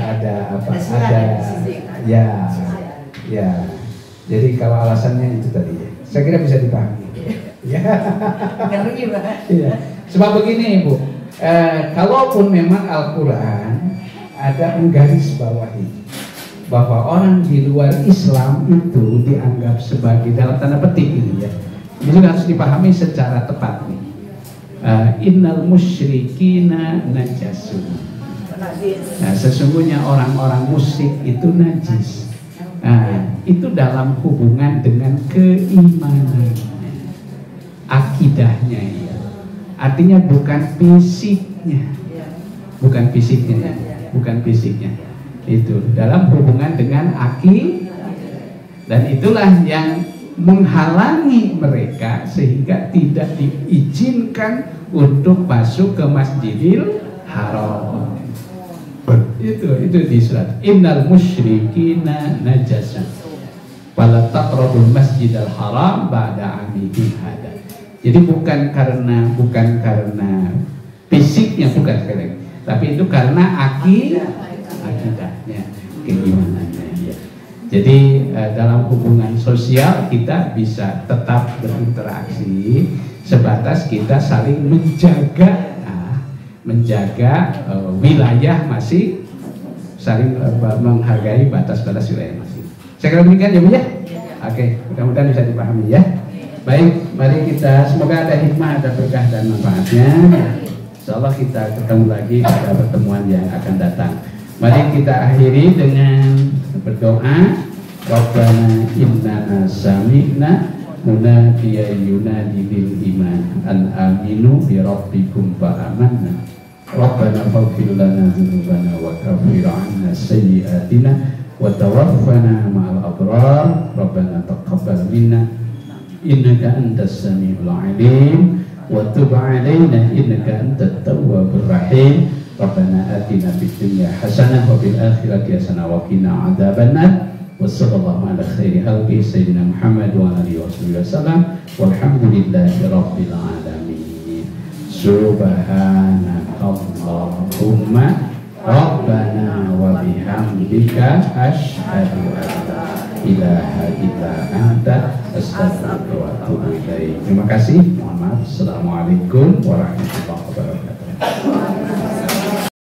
jadi kalau alasannya itu tadi ya, saya kira bisa dipahami ya. Sebab begini Ibu, kalaupun memang Al-Quran ada menggaris bawahi bahwa orang di luar Islam itu dianggap sebagai, dalam tanda petik ini ya, ini juga harus dipahami secara tepat nih. Innal musyrikina najasun. Nah, sesungguhnya orang-orang musyrik itu najis. Nah, itu dalam hubungan dengan keimanan, akidahnya ya. Artinya bukan fisiknya. Itu dalam hubungan dengan akidah. Dan itulah yang menghalangi mereka sehingga tidak diizinkan untuk masuk ke Masjidil Haram. Itu di surat innal musyrikina najasun wala taqrabul masjidal haram ba'da amihim hada. Jadi bukan karena fisiknya, bukan sekali, tapi itu karena akidahnya, keimanannya ya. Jadi dalam hubungan sosial kita bisa tetap berinteraksi sebatas kita saling menjaga wilayah masih, saling menghargai batas-batas wilayah masing. Saya kira demikian ya Bu ya. Oke, mudah-mudahan bisa dipahami ya. Baik, mari kita, semoga ada hikmah, ada berkah dan manfaatnya. Insyaallah kita ketemu lagi pada pertemuan yang akan datang. Mari kita akhiri dengan berdoa. Rabbana innana sami'na munadiyan yunadi lil iman an aminu bi rabbikum fa amanna. Rabbana faghfir lana dzunubana wa kaffir 'anna sayyi'atina wa tawaffana ma'al abrar. Rabbana taqabbal minna innaka antas samiul 'alim wa tub 'alaina innaka antat tawwabur rahim. Rabbana atina fid dunya hasanah wa fil akhirati hasanah wa qina adzabannar. Wassallallahu ala khairi khalqi sayyidina Muhammad wa alihi wasallam walhamdulillahi rabbil alamin. Subhanakallahumma rabbana wa bihamdika asyhadu an la ilaha illa anta astaghfiruka wa atubu ilaik. Terima kasih. Mohon maaf. Assalamualaikum warahmatullahi wabarakatuh.